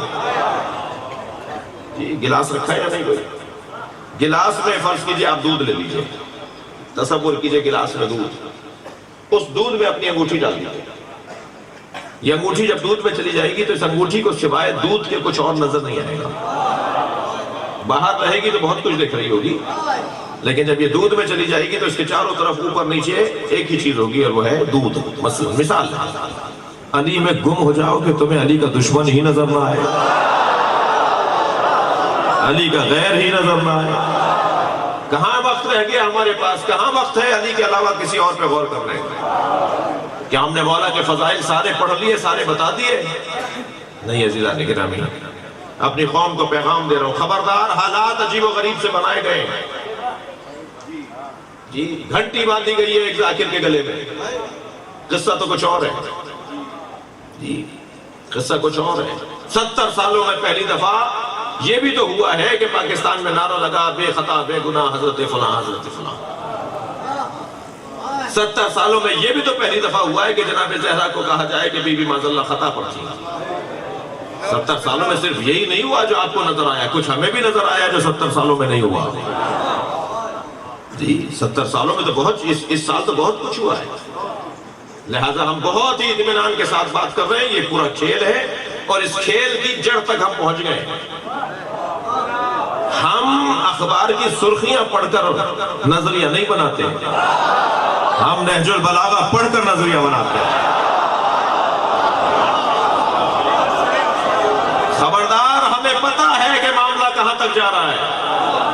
جی گلاس رکھا ہے یا نہیں کوئی؟ گلاس میں فرض کیجئے آپ دودھ لے لیجئے، تصور کیجئے گلاس میں دودھ، اس دودھ میں اپنی انگوٹھی ڈال دیجئے۔ یہ انگوٹھی جب دودھ میں چلی جائے گی تو اس انگوٹھی کو سوائے دودھ کے کچھ اور نظر نہیں آئے گا۔ باہر رہے گی تو بہت کچھ دکھ رہی ہوگی، لیکن جب یہ دودھ میں چلی جائے گی تو اس کے چاروں طرف اوپر نیچے ایک ہی چیز ہوگی، اور وہ ہے دودھ۔ مثال علی میں گم ہو جاؤ کہ تمہیں علی کا دشمن ہی نظر نہ آئے، علی کا غیر ہی نظر نہ آئے۔ کہاں وقت رہ گیا ہمارے پاس، کہاں وقت ہے علی کے علاوہ کسی اور پہ غور کرنے کا؟ کیا ہم نے مولا کے فضائل سارے پڑھ لیے، سارے بتا دیے؟ نہیں عزیزان گرامی، اپنی قوم کو پیغام دے رہا ہوں، خبردار، حالات عجیب و غریب سے بنائے گئے ہیں۔ جی گھنٹی باندھی گئی ہے ایک ذاکر کے گلے میں، قصہ تو کچھ اور ہے۔ جی قصہ کچھ اور ہے۔ 70 سالوں میں پہلی دفعہ یہ بھی تو ہوا ہے کہ پاکستان میں نعرہ لگا بے خطا بے گناہ حضرت فلاں حضرت فلاں۔ 70 سالوں میں یہ بھی تو پہلی دفعہ ہوا ہے کہ جناب زہرا کو کہا جائے کہ بی بی معاذ اللہ خطا پر تھی۔ 70 سالوں میں صرف یہی نہیں ہوا جو آپ کو نظر آیا، کچھ ہمیں بھی نظر آیا جو 70 سالوں میں نہیں ہوا۔ جی 70 سالوں میں تو بہت، اس سال تو بہت کچھ ہوا ہے، لہٰذا ہم بہت ہی اطمینان کے ساتھ بات کر رہے ہیں۔ یہ پورا کھیل ہے اور اس کھیل کی جڑ تک ہم پہنچ گئے۔ ہم اخبار کی سرخیاں پڑھ کر نظریہ نہیں بناتے، ہم نہج البلاغہ پڑھ کر نظریہ بناتے ہیں۔ خبردار، ہمیں پتہ ہے کہ معاملہ کہاں تک جا رہا ہے،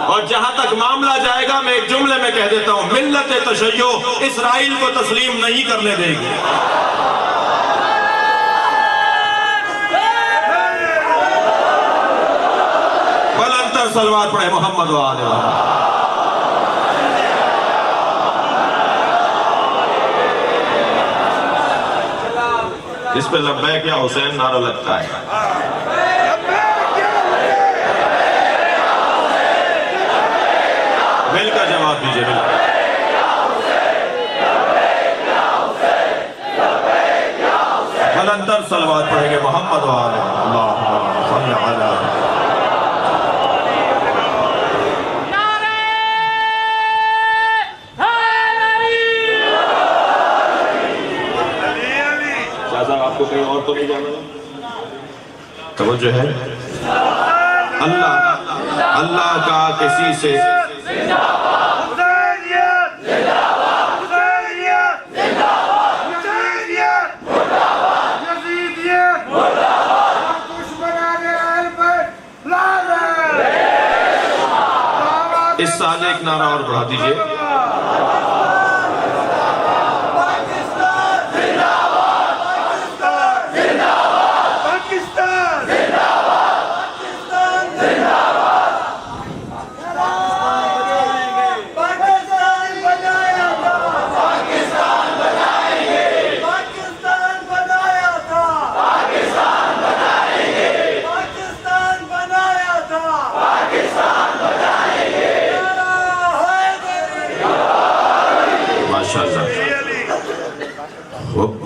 اور جہاں تک معاملہ جائے گا میں ایک جملے میں کہہ دیتا ہوں، ملت تشیع اسرائیل کو تسلیم نہیں کرنے دے گی۔ بلندتر صلوات پڑھے محمد و آل محمد۔ اس پہ لبیک یا حسین نعرہ لگتا ہے۔ مل کر جواب دیجئے، مل کر۔ بلندتر صلوات پڑھیں گے محمد و آل اللہم صلی علی۔ آپ کو کہیں اور تو نہیں جانا؟ توجہ ہے؟ اللہ کا کسی سے اس سال ایک نعرہ اور بڑھا دیجئے۔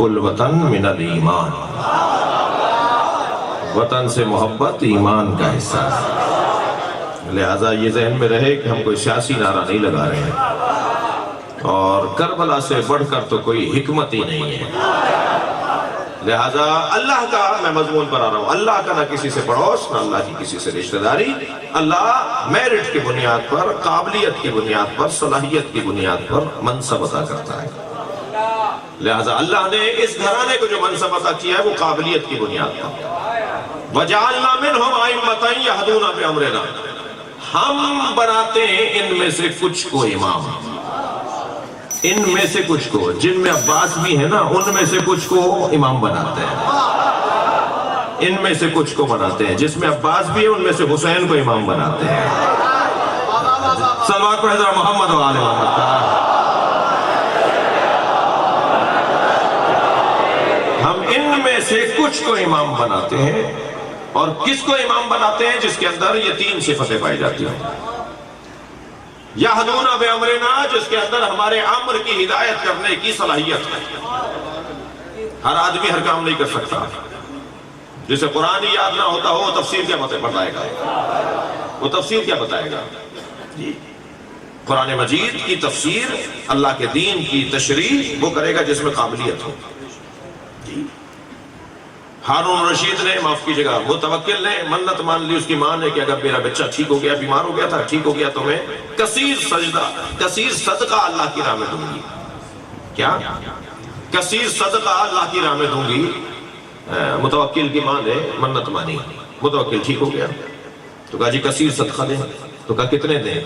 حب الوطن من الایمان، وطن سے محبت ایمان کا حصہ ہے۔ لہٰذا یہ ذہن میں رہے کہ ہم کوئی سیاسی نعرہ نہیں لگا رہے ہیں، اور کربلا سے بڑھ کر تو کوئی حکمت ہی نہیں ہے۔ لہٰذا اللہ کا میں مضمون پر آ رہا ہوں، اللہ کا نہ کسی سے پڑوس، نہ اللہ کی کسی سے رشتہ داری۔ اللہ میرٹ کی بنیاد پر، قابلیت کی بنیاد پر، صلاحیت کی بنیاد پر منصب عطا کرتا ہے۔ لہٰذا اللہ نے اس گھرانے کو جو منصب عطا کیا ہے وہ قابلیت کی بنیاد پر۔ وَجَعَلْنَا مِنْهُمْ أَئِمَّةً يَهْدُونَ بِأَمْرِنَا، ہم بناتے ہیں ان میں سے کچھ کو امام، ان میں سے کچھ کو، جن میں عباس بھی ہے نا ان میں سے کچھ کو امام بناتے ہیں، ان میں سے کچھ کو بناتے ہیں، جس میں عباس بھی ہے ان میں سے حسین کو امام بناتے ہیں۔ صلوات پڑھیں ذرا محمد و آل محمد۔ ہم ان میں سے کچھ کو امام بناتے ہیں، اور کس کو امام بناتے ہیں؟ جس کے اندر یہ تین صفتیں پائی جاتی ہیں۔ یہدون بامرنا، جس کے اندر ہمارے امر کی ہدایت کرنے کی صلاحیت ہے۔ ہر آدمی ہر کام نہیں کر سکتا، جسے قرآن یاد نہ ہوتا ہو وہ تفسیر کیا بتائے گا؟ وہ تفسیر کیا بتائے گا؟ قرآن مجید کی تفسیر، اللہ کے دین کی تشریح وہ کرے گا جس میں قابلیت ہو۔ ہارون رشید نے، معاف کیجئے گا، متوکل نے منت مان لی اس کی ماں نے کہ اگر میرا بچہ ٹھیک ہو گیا، بیمار ہو گیا تھا، ٹھیک ہو گیا تو میں کثیر سجدہ، کثیر صدقہ اللہ کی راہ میں دوں گی۔ کیا؟ کثیر صدقہ اللہ کی راہ میں دوں گی۔ متوکل کی ماں نے منت مانی، متوکل ٹھیک ہو گیا تو کہا جی کثیر صدقہ دیں، تو کہا کتنے دیں؟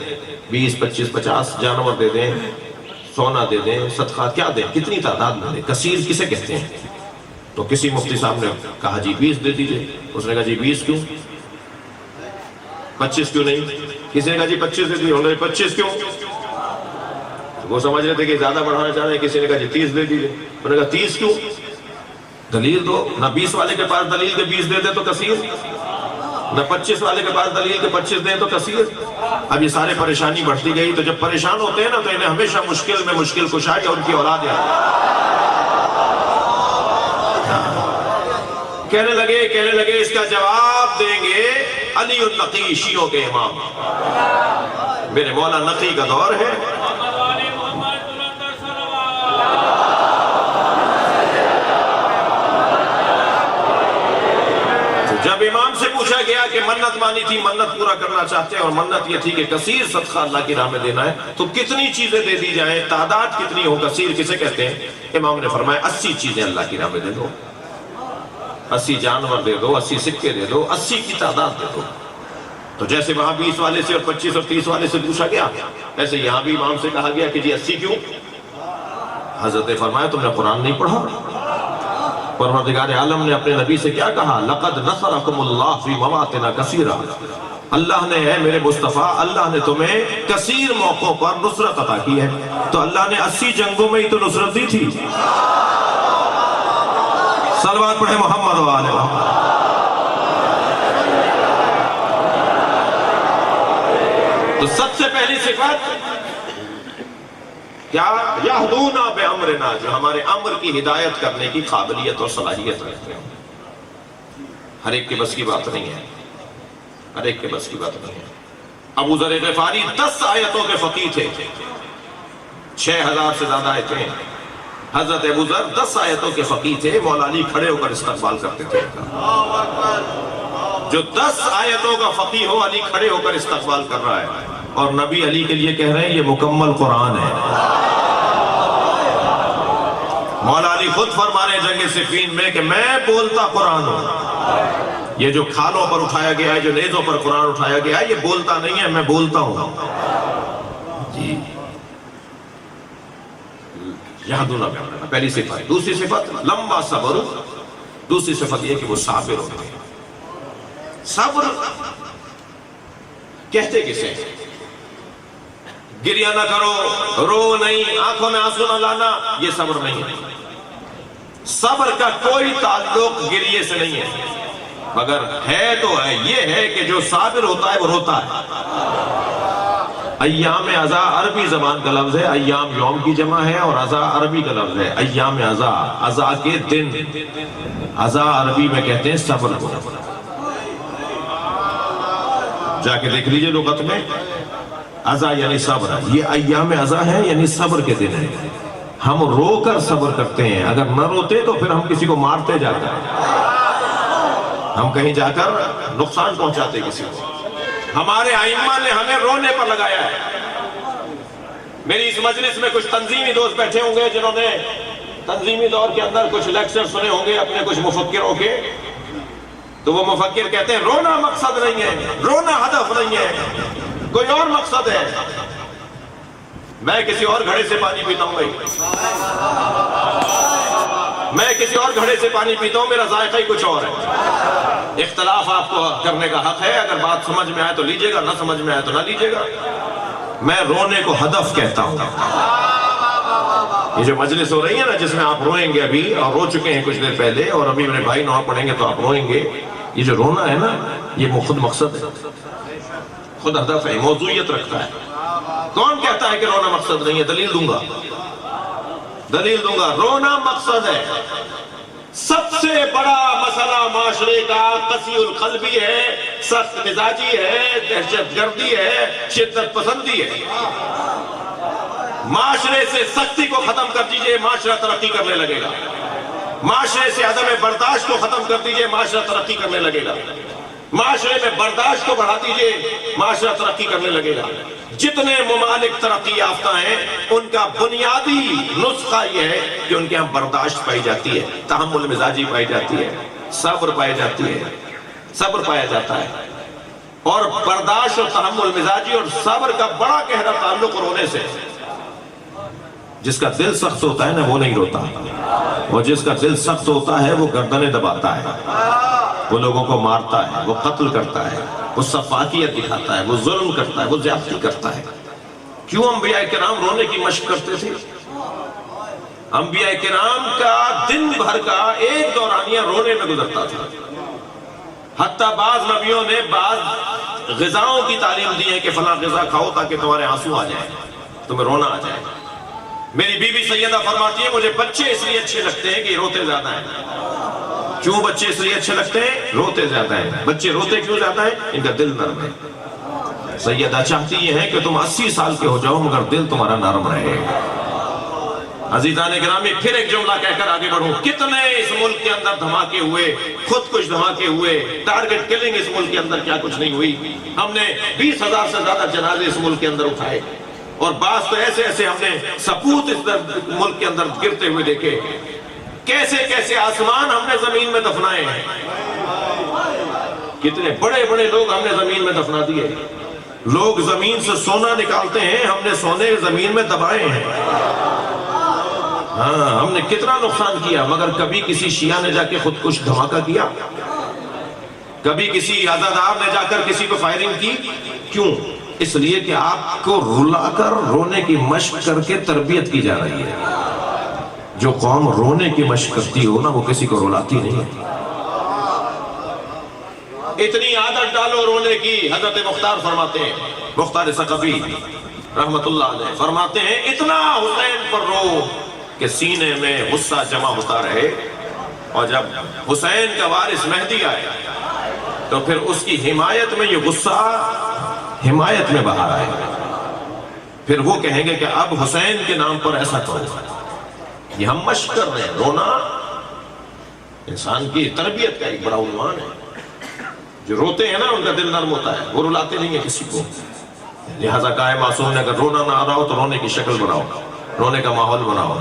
20 25 50 جانور دے دیں، سونا دے دیں، صدقہ کیا دیں، کتنی تعداد میں دیں؟ کثیر کسے کہتے ہیں؟ تو کسی مفتی صاحب نے کہا جی 20 دے دیجئے۔ اس نے کہا جی 20 کیوں؟ 25 کیوں نہیں؟ کسی نے کہا جی 25 دے دیجئے۔ انہوں نے 25 کیوں؟ وہ سمجھ رہے تھے کہ زیادہ بڑھانا چاہ رہے ہیں۔ کسی نے کہا جی 30 دے دیجئے۔ انہوں نے کہا 30 کیوں؟ دلیل دو نہ، 20 والے کے پاس دلیل کے 20 دے دے تو کثیر، نہ 25 والے کے پاس دلیل کے 25 دے تو کثیر۔ اب یہ سارے پریشانی بڑھتی گئی، تو جب پریشان ہوتے ہیں نا تو انہیں ہمیشہ مشکل میں مشکل کشا یا ان کی اولاد ہے۔ کہنے لگے اس کا جواب دیں گے علی النقی، شیعوں کے امام۔ میرے مولا نقی کا دور ہے، جب امام سے پوچھا گیا کہ منت مانی تھی، منت پورا کرنا چاہتے ہیں، اور منت یہ تھی کہ کثیر صدقہ اللہ کی راہ میں دینا ہے، تو کتنی چیزیں دے دی جائیں، تعداد کتنی ہو؟ کثیر کسے کہتے ہیں؟ امام نے فرمایا 80 چیزیں اللہ کی راہ میں دے دو، 80 جانور دے دو، 80 سکے دے دو، 80 کی تعداد دے دو۔ تو جیسے وہاں 20 والے سے اور 25 اور 30 والے سے پوچھا گیا، ایسے یہاں بھی امام سے کہا گیا کہ جی 80 کیوں؟ حضرت نے فرمایا تم نے قرآن نہیں پڑھا؟ پروردگار عالم نے اپنے نبی سے کیا کہا؟ لَقَدْ نَصَرَكُمُ اللَّهُ فِي مَوَاطِنَ كَثِيرًا، اللہ نے ہے میرے مصطفیٰ، اللہ نے تمہیں کثیر موقعوں پر نصرت عطا کی ہے۔ تو اللہ نے 80 جنگوں میں ہی تو نصرت دی تھی۔ صلوات پڑھیں محمد و آل محمد۔ تو سب سے پہلی صفت کیا؟ یہدون بامرنا، جو ہمارے امر کی ہدایت کرنے کی قابلیت اور صلاحیت رکھتے ہیں۔ ہر ایک کے بس کی بات نہیں ہے، ہر ایک کے بس کی بات نہیں ہے۔ ابو ذر غفاری 10 آیتوں کے فقیہ تھے، 6000 سے زیادہ آیتیں۔ حضرت ابو ذر 10 آیتوں کے فقیہ تھے، مولا علی کھڑے ہو کر استقبال کرتے تھے۔ جو 10 آیتوں کا فقیہ ہو، علی کھڑے ہو کر استقبال کر رہا ہے، اور نبی علی کے لیے کہہ رہے ہیں یہ مکمل قرآن ہے۔ مولا علی خود فرما رہے ہیں جنگ صفین میں کہ میں بولتا قرآن ہوں، یہ جو کھالوں پر اٹھایا گیا ہے، جو نیزوں پر قرآن اٹھایا گیا ہے، یہ بولتا نہیں ہے، میں بولتا ہوں۔ جی یہدون بامرنا پہلی صفت۔ دوسری صفت لمبا صبر، دوسری صفت یہ کہ وہ صابر ہوتے ہیں۔ صبر کہتے کسے؟ گریہ نہ کرو، رو نہیں، آنکھوں میں آنسو نہ لانا، یہ صبر نہیں ہے۔ صبر کا کوئی تعلق گریے سے نہیں ہے، مگر ہے تو ہے، یہ ہے کہ جو صابر ہوتا ہے وہ روتا ہے۔ ایام ازا عربی زبان کا لفظ ہے، ایام یوم کی جمع ہے، اور ازا عربی کا لفظ ہے۔ ایام ازا، ازا کے دن، ازا عربی میں کہتے ہیں صبر کو۔ جا کے دیکھ لیجئے لغت میں، ازا یعنی صبر، یہ ایام ازا ہے یعنی صبر کے دن ہے۔ ہم رو کر صبر کرتے ہیں، اگر نہ روتے تو پھر ہم کسی کو مارتے جا کر، ہم کہیں جا کر نقصان پہنچاتے کسی کو۔ ہمارے ائمہ نے ہمیں رونے پر لگایا ہے۔ میری اس مجلس میں کچھ تنظیمی دوست بیٹھے ہوں گے جنہوں نے تنظیمی دور کے اندر کچھ لیکچر سنے ہوں گے اپنے کچھ مفکروں کے، تو وہ مفکر کہتے ہیں رونا مقصد نہیں ہے، رونا ہدف نہیں ہے، کوئی اور مقصد ہے۔ میں کسی اور گھڑے سے پانی پیتا ہوں بھائی، میں کسی اور گھڑے سے پانی پیتا ہوں، میرا ذائقہ ہی کچھ اور ہے۔ اختلاف آپ کو کرنے کا حق ہے، اگر بات سمجھ میں آئے تو لیجئے گا، نہ سمجھ میں آئے تو نہ لیجئے گا۔ میں رونے کو ہدف کہتا ہوں۔ یہ جو مجلس ہو رہی ہے نا جس میں آپ روئیں گے ابھی، اور رو چکے ہیں کچھ دیر پہلے، اور ابھی میرے بھائی نوحہ پڑھیں گے تو آپ روئیں گے، یہ جو رونا ہے نا یہ خود مقصد ہے، خود ہدف ہے، موضوعیت رکھتا ہے۔ کون کہتا ہے کہ رونا مقصد نہیں ہے؟ دلیل دوں گا، دلیل دوں گا۔ رونا مقصد ہے۔ سب سے بڑا مسئلہ معاشرے کا قسی القلبی ہے، سخت مزاجی ہے، دہشت گردی ہے، شدت پسندی ہے۔ معاشرے سے سختی کو ختم کر دیجئے، معاشرہ ترقی کرنے لگے گا۔ معاشرے سے عدم برداشت کو ختم کر دیجئے، معاشرہ ترقی کرنے لگے گا۔ معاشرے میں برداشت کو بڑھا دیجئے، معاشرہ ترقی کرنے لگے گا۔ جتنے ممالک ترقی یافتہ ہیں ان کا بنیادی نسخہ یہ ہے کہ ان کے ہاں برداشت پائی جاتی ہے، تحمل مزاجی پائی جاتی ہے، صبر پائی جاتی ہے، صبر پایا جاتا ہے۔ اور برداشت اور تحمل مزاجی اور صبر کا بڑا گہرا تعلق رونے سے۔ جس کا دل سخت ہوتا ہے نا وہ نہیں روتا، اور جس کا دل سخت ہوتا ہے وہ گردنیں دباتا ہے، وہ لوگوں کو مارتا ہے، وہ قتل کرتا ہے، وہ سفاکیت دکھاتا ہے، وہ ظلم کرتا ہے، وہ زیادتی کرتا ہے۔ کیوں انبیاء کرام رونے کی مشق کرتے تھے؟ انبیاء کرام کا دن بھر کا ایک دورانیہ رونے میں گزرتا تھا۔ حتیٰ بعض نبیوں نے بعض غذاؤں کی تعلیم دی ہے کہ فلاں غذا کھاؤ تاکہ تمہارے آنسو آ جائیں، تمہیں رونا آ جائے۔ میری بی بی سیدہ فرماتی ہے مجھے بچے اس لیے اچھے لگتے ہیں کہ یہ روتے زیادہ ہیں۔ کیوں بچے اس لیے اچھے لگتے ہیں؟ روتے زیادہ ہیں۔ بچے روتے کیوں زیادہ ہیں؟ ان کا دل نرم ہے۔ سیدہ چاہتی یہ ہے کہ تم 80 سال کے ہو جاؤ مگر دل تمہارا نرم رہے۔ عزیزان گرامی، پھر ایک جملہ کہہ کر آگے بڑھوں۔ کتنے اس ملک کے اندر دھماکے ہوئے، خود کچھ دھماکے ہوئے، ٹارگٹ کلنگ اس ملک کے اندر کیا کچھ نہیں ہوئی۔ ہم نے 20,000 سے زیادہ جنازے اس ملک کے اندر اٹھائے، اور بعض تو ایسے ایسے ہم نے سپوت اس ملک کے اندر گرتے ہوئے دیکھے۔ کیسے کیسے آسمان ہم نے زمین میں دفنائے ہیں، کتنے بڑے بڑے لوگ ہم نے زمین میں دفنا دیے۔ لوگ زمین سے سونا نکالتے ہیں، ہم نے سونے زمین میں دبائے ہیں۔ ہاں، ہم نے کتنا نقصان کیا، مگر کبھی کسی شیعہ نے جا کے خود کش دھماکہ کیا؟ کبھی کسی عزادار نے جا کر کسی کو فائرنگ کی؟ کیوں؟ اس لیے کہ آپ کو رلا کر رونے کی مشق کر کے تربیت کی جا رہی ہے۔ جو قوم رونے کی مشق کرتی ہو نا وہ کسی کو رلاتی نہیں ہے۔ اتنی عادت ڈالو رونے کی، حضرت مختار فرماتے ہیں، مختار ثقفی رحمت اللہ علیہ فرماتے ہیں اتنا حسین پر رو کہ سینے میں غصہ جمع ہوتا رہے، اور جب حسین کا وارث مہدی آئے تو پھر اس کی حمایت میں یہ غصہ حمایت میں باہر آئے گا۔ پھر وہ کہیں گے کہ اب حسین کے نام پر ایسا کرو۔ یہ ہم مشق کر رہے ہیں۔ رونا انسان کی تربیت کا ایک بڑا عنوان ہے۔ جو روتے ہیں نا ان کا دل نرم ہوتا ہے، وہ رلاتے نہیں ہیں کسی کو۔ لہٰذا کہا ہے معصوم نے اگر رونا نہ آ رہا ہو تو رونے کی شکل بناؤ، رونے کا ماحول بناؤ،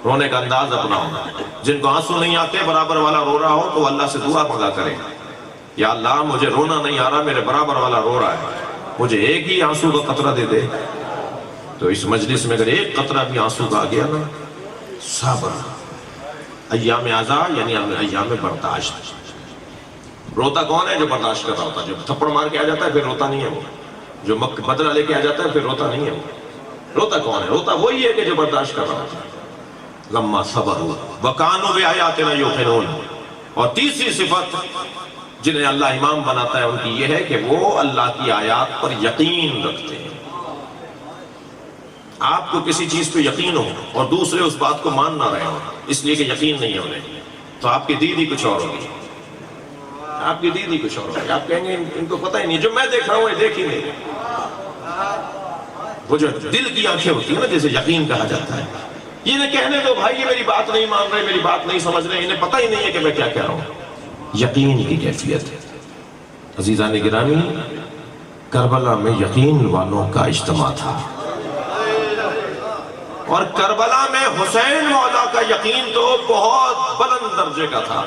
رونے کا انداز اپناؤ۔ جن کو آنسو نہیں آتے برابر والا رو رہا ہو تو اللہ سے دعا مانگا کرے، یا اللہ مجھے رونا نہیں آ رہا، میرے برابر والا رو رہا ہے، مجھے ایک ہی آنسو کا قطرہ دے دے۔ تو اس مجلس میں اگر ایک قطرہ بھی آنسو کا آ گیا نا، صبر، ایام عزا یعنی ایام برداشت۔ روتا کون ہے؟ جو برداشت کر رہا ہوتا ہے۔ جو تھپڑ مار کے آ جاتا ہے پھر روتا نہیں ہے وہ، جو بدلہ لے کے آ جاتا ہے پھر روتا نہیں ہے وہ۔ روتا کون ہے؟ روتا وہی ہے کہ جو برداشت کر رہا ہوتا ہے۔ لما صبروا وکانوا بآیاتنا یوقنون۔ اور تیسری صفت جنہیں اللہ امام بناتا ہے ان کی یہ ہے کہ وہ اللہ کی آیات پر یقین رکھتے ہیں۔ آپ کو کسی چیز پہ یقین ہو اور دوسرے اس بات کو مان نہ رہے ہو اس لیے کہ یقین نہیں ہے انہیں، تو آپ کی دید ہی کچھ اور ہوگی، آپ کی دید ہی کچھ اور ہوگی. آپ کہیں گے ان کو پتہ ہی نہیں، جو میں دیکھ رہا ہوں یہ دیکھ ہی نہیں. وہ جو دل کی آنکھیں ہوتی ہیں نا، جیسے یقین کہا جاتا ہے، یہ نہ کہنے دو بھائی یہ میری بات نہیں مان رہے، میری بات نہیں سمجھ رہے، انہیں پتہ ہی نہیں ہے کہ میں کیا کہہ رہا ہوں. یقین کی کیفیت ہے. عزیزان گرامی، کربلا میں یقین والوں کا اجتماع تھا، اور کربلا میں حسین مولا کا یقین تو بہت بلند درجے کا تھا.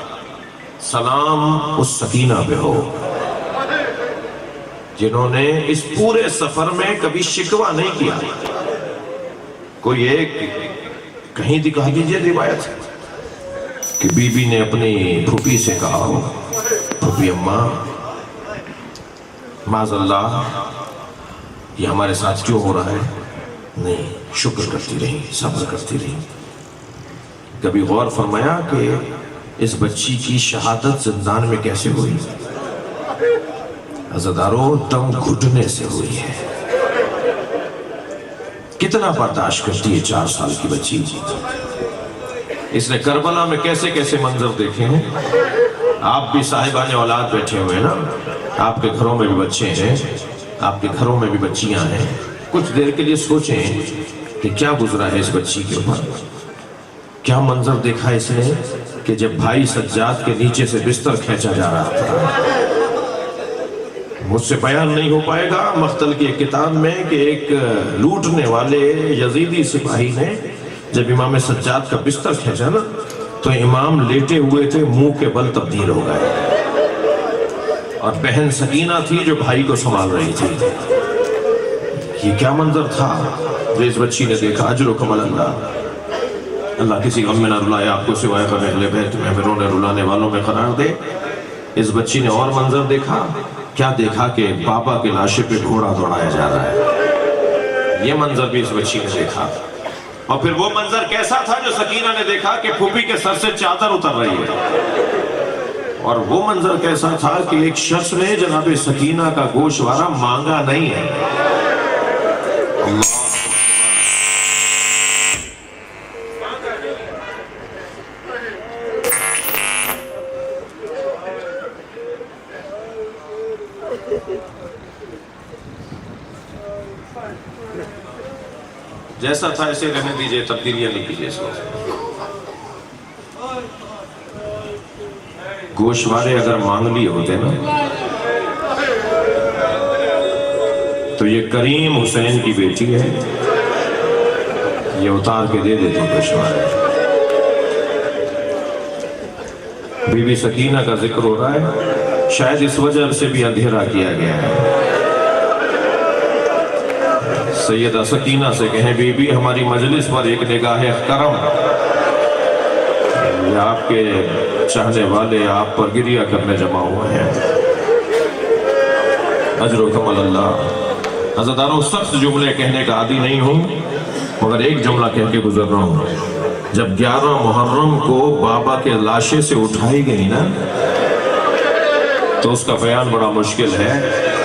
سلام اس سکینہ پہ ہو جنہوں نے اس پورے سفر میں کبھی شکوہ نہیں کیا. کوئی ایک کہیں دکھا دیجئے روایت کہ بی بی نے اپنی پھوپھی سے کہا ہو، پھوپھی اماں معاذ اللہ یہ ہمارے ساتھ کیوں ہو رہا ہے؟ نہیں، شکر کرتی رہی، صبر کرتی رہی. کبھی غور فرمایا کہ اس بچی کی شہادت زندان میں کیسے ہوئی؟ عزاداروں، دم گھٹنے سے ہوئی ہے. کتنا برداشت کرتی ہے 4 سال کی بچی. اس نے کربلا میں کیسے کیسے منظر دیکھے ہیں. آپ بھی صاحبان اولاد بیٹھے ہوئے نا، آپ کے گھروں میں بھی بچے ہیں، آپ کے گھروں میں بھی بچیاں ہیں. کچھ دیر کے لیے سوچیں کہ کیا گزرا ہے اس بچی کے اوپر، کیا منظر دیکھا اس نے کہ جب بھائی سجاد کے نیچے سے بستر کھینچا جا رہا تھا. مجھ سے بیان نہیں ہو پائے گا مختل کی ایک کتاب میں کہ ایک لوٹنے والے یزیدی سپاہی نے جب امام سجاد کا بستر کھینچا نا تو امام لیٹے ہوئے تھے، منہ کے بل تبدیل ہو گئے، اور بہن سکینہ تھی جو بھائی کو سنبھال رہی تھی. یہ کیا منظر تھا جو اس بچی نے دیکھا. اجرکم اللہ. اللہ کسی غم میں نہ رلائے آپ کو سوائے غم اہل بیت میں، ہمیں رونے رلانے والوں میں قرار دے. اس بچی نے اور منظر دیکھا. کیا دیکھا کہ بابا کے لاشے پہ گھوڑا دوڑایا جا رہا ہے. یہ منظر بھی اس بچی نے دیکھا. اور پھر وہ منظر کیسا تھا جو سکینہ نے دیکھا کہ پھوپھی کے سر سے چادر اتر رہی ہے. اور وہ منظر کیسا تھا کہ ایک شخص نے جناب سکینہ کا گوشوارہ مانگا نہیں ہے. اللہ جیسا تھا ایسے رہنے دیجئے، تبدیلیاں نہیں کیجئے اس کو. گوشوارے اگر مانگ لیے ہوتے نا تو یہ کریم حسین کی بیٹی ہے، یہ اتار کے دے دیتے گوشوارے. بی بی سکینہ کا ذکر ہو رہا ہے، شاید اس وجہ سے بھی اندھیرا کیا گیا ہے. سیدہ سکینہ سے کہیں بی بی ہماری مجلس پر ایک نگاہ کرم، یہ آپ کے چاہنے والے آپ پر گریہ کرنے جمع ہوئے ہیں. اجرکم اللہ. عزاداروں، سخت جملے کہنے کا عادی نہیں ہوں مگر ایک جملہ کہہ کے گزر رہا ہوں. جب 11 محرم کو بابا کے لاشے سے اٹھائی گئی نا تو اس کا بیان بڑا مشکل ہے.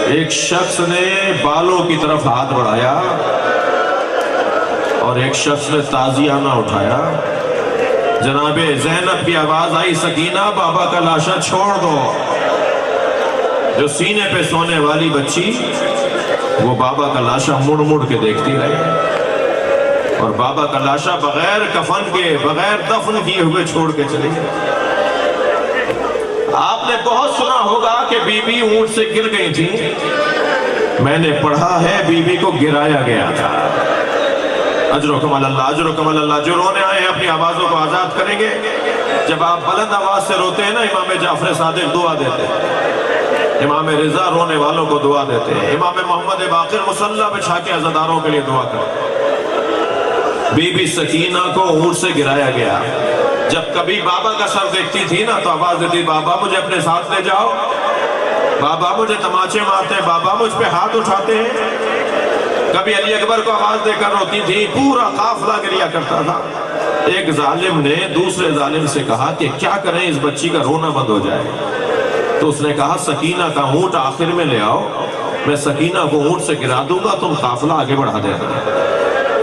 ایک شخص نے بالوں کی طرف ہاتھ بڑھایا اور ایک شخص نے تازیانہ اٹھایا. جناب زینب کی آواز آئی، سکینہ بابا کا لاشا چھوڑ دو. جو سینے پہ سونے والی بچی وہ بابا کا لاشا مڑ مڑ کے دیکھتی رہی، اور بابا کا لاشا بغیر کفن کے، بغیر دفن کیے ہوئے چھوڑ کے چلی گئی. آپ نے بہت سنا ہوگا کہ بی بی اونٹ سے گر گئی تھی. میں نے پڑھا ہے بی بی کو گرایا گیا تھا. اجرکم اللہ، اجرکم اللہ. جو رونے آئے ہیں اپنی آوازوں کو آزاد کریں گے. جب آپ بلند آواز سے روتے ہیں نا، امام جعفر صادق دعا دیتے ہیں، امام رضا رونے والوں کو دعا دیتے ہیں، امام محمد باقر مصلی بچھا کے عزاداروں کے لیے دعا کرتے ہیں. بی بی سکینہ کو اونٹ سے گرایا گیا. جب کبھی بابا کا سر دیکھتی تھی نا تو آواز دیتی، بابا مجھے اپنے ساتھ لے جاؤ، بابا مجھے تماچے مارتے ہیں، بابا مجھ پہ ہاتھ اٹھاتے ہیں. کبھی علی اکبر کو آواز دے کر روتی تھی، پورا قافلہ گریا کرتا تھا. ایک ظالم نے دوسرے ظالم سے کہا کہ کیا کریں اس بچی کا رونا بند ہو جائے. تو اس نے کہا سکینہ کا اونٹ آخر میں لے آؤ، میں سکینہ کو اونٹ سے گرا دوں گا، تم قافلہ آگے بڑھا دینا.